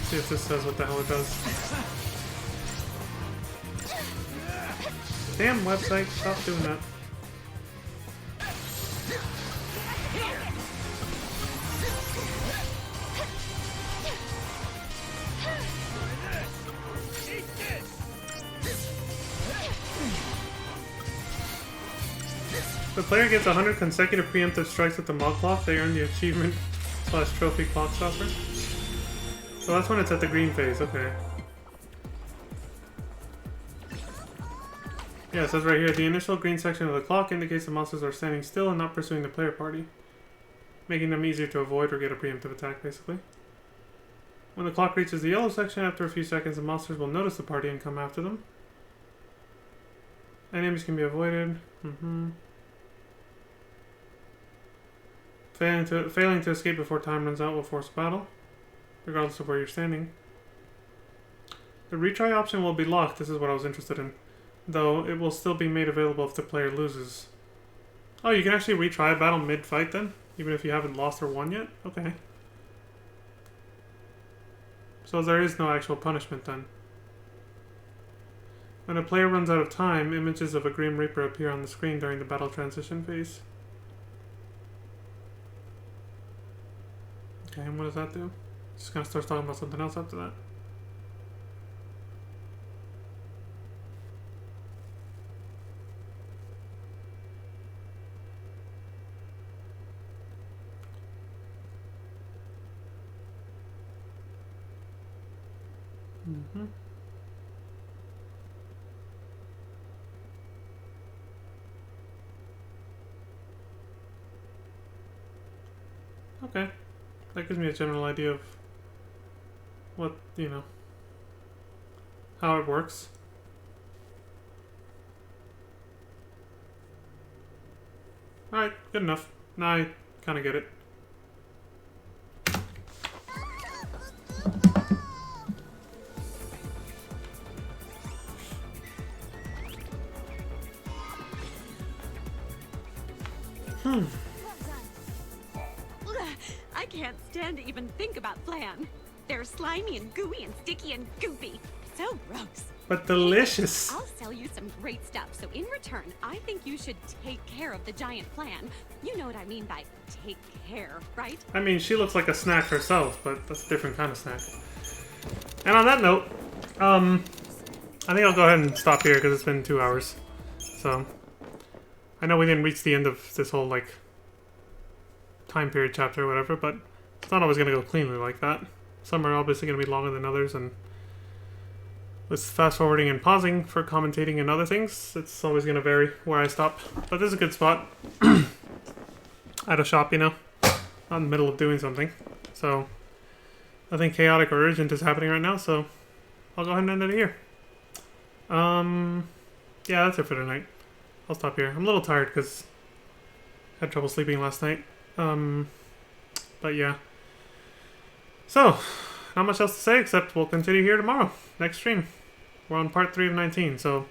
See if this says what the hell it does. Damn website, stop doing that. If the player gets 100 consecutive preemptive strikes with the mod clock, they earn the achievement / trophy clock stopper. So that's when it's at the green phase, okay. Yeah, it says right here, the initial green section of the clock indicates the monsters are standing still and not pursuing the player party, making them easier to avoid or get a preemptive attack, basically. When the clock reaches the yellow section, after a few seconds, the monsters will notice the party and come after them. Enemies can be avoided. Failing to escape before time runs out will force battle, regardless of where you're standing. The retry option will be locked, this is what I was interested in, though it will still be made available if the player loses. Oh, you can actually retry a battle mid-fight then? Even if you haven't lost or won yet? Okay. So there is no actual punishment then. When a player runs out of time, images of a Grim Reaper appear on the screen during the battle transition phase. Okay, and what does that do? Just gonna start talking about something else after that. Okay. That gives me a general idea of what, you know, how it works. Alright, good enough. Now I kind of get it. I can't stand to even think about flan. They're slimy and gooey and sticky and goopy. So gross. But delicious. I'll sell you some great stuff, so in return, I think you should take care of the giant flan. You know what I mean by take care, right? I mean, she looks like a snack herself, but that's a different kind of snack. And on that note, I think I'll go ahead and stop here because it's been 2 hours. So, I know we didn't reach the end of this whole, like, time period chapter or whatever, but it's not always going to go cleanly like that. Some are obviously going to be longer than others, and with fast forwarding and pausing for commentating and other things, it's always going to vary where I stop. But this is a good spot. At a shop, you know, not in the middle of doing something. So, nothing chaotic or urgent is happening right now, so I'll go ahead and end it here. Yeah, that's it for tonight. I'll stop here. I'm a little tired because I had trouble sleeping last night. But yeah. So, not much else to say except we'll continue here tomorrow. Next stream. We're on part 3 of 19, so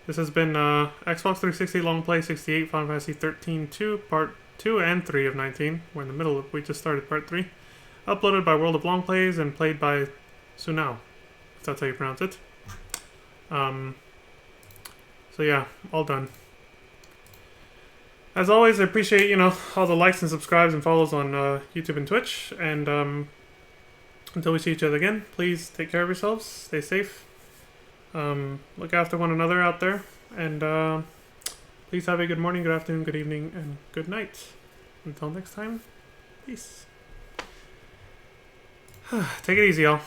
this has been Xbox 360 Long Play 68 Final Fantasy 13-2, part 2 and 3 of 19. We're in the middle of, we just started part 3. Uploaded by World of Long Plays and played by Sunao, if that's how you pronounce it. So yeah, all done. As always, I appreciate, you know, all the likes and subscribes and follows on YouTube and Twitch. And until we see each other again, please take care of yourselves, stay safe, look after one another out there, and please have a good morning, good afternoon, good evening, and good night. Until next time, peace. Take it easy, y'all.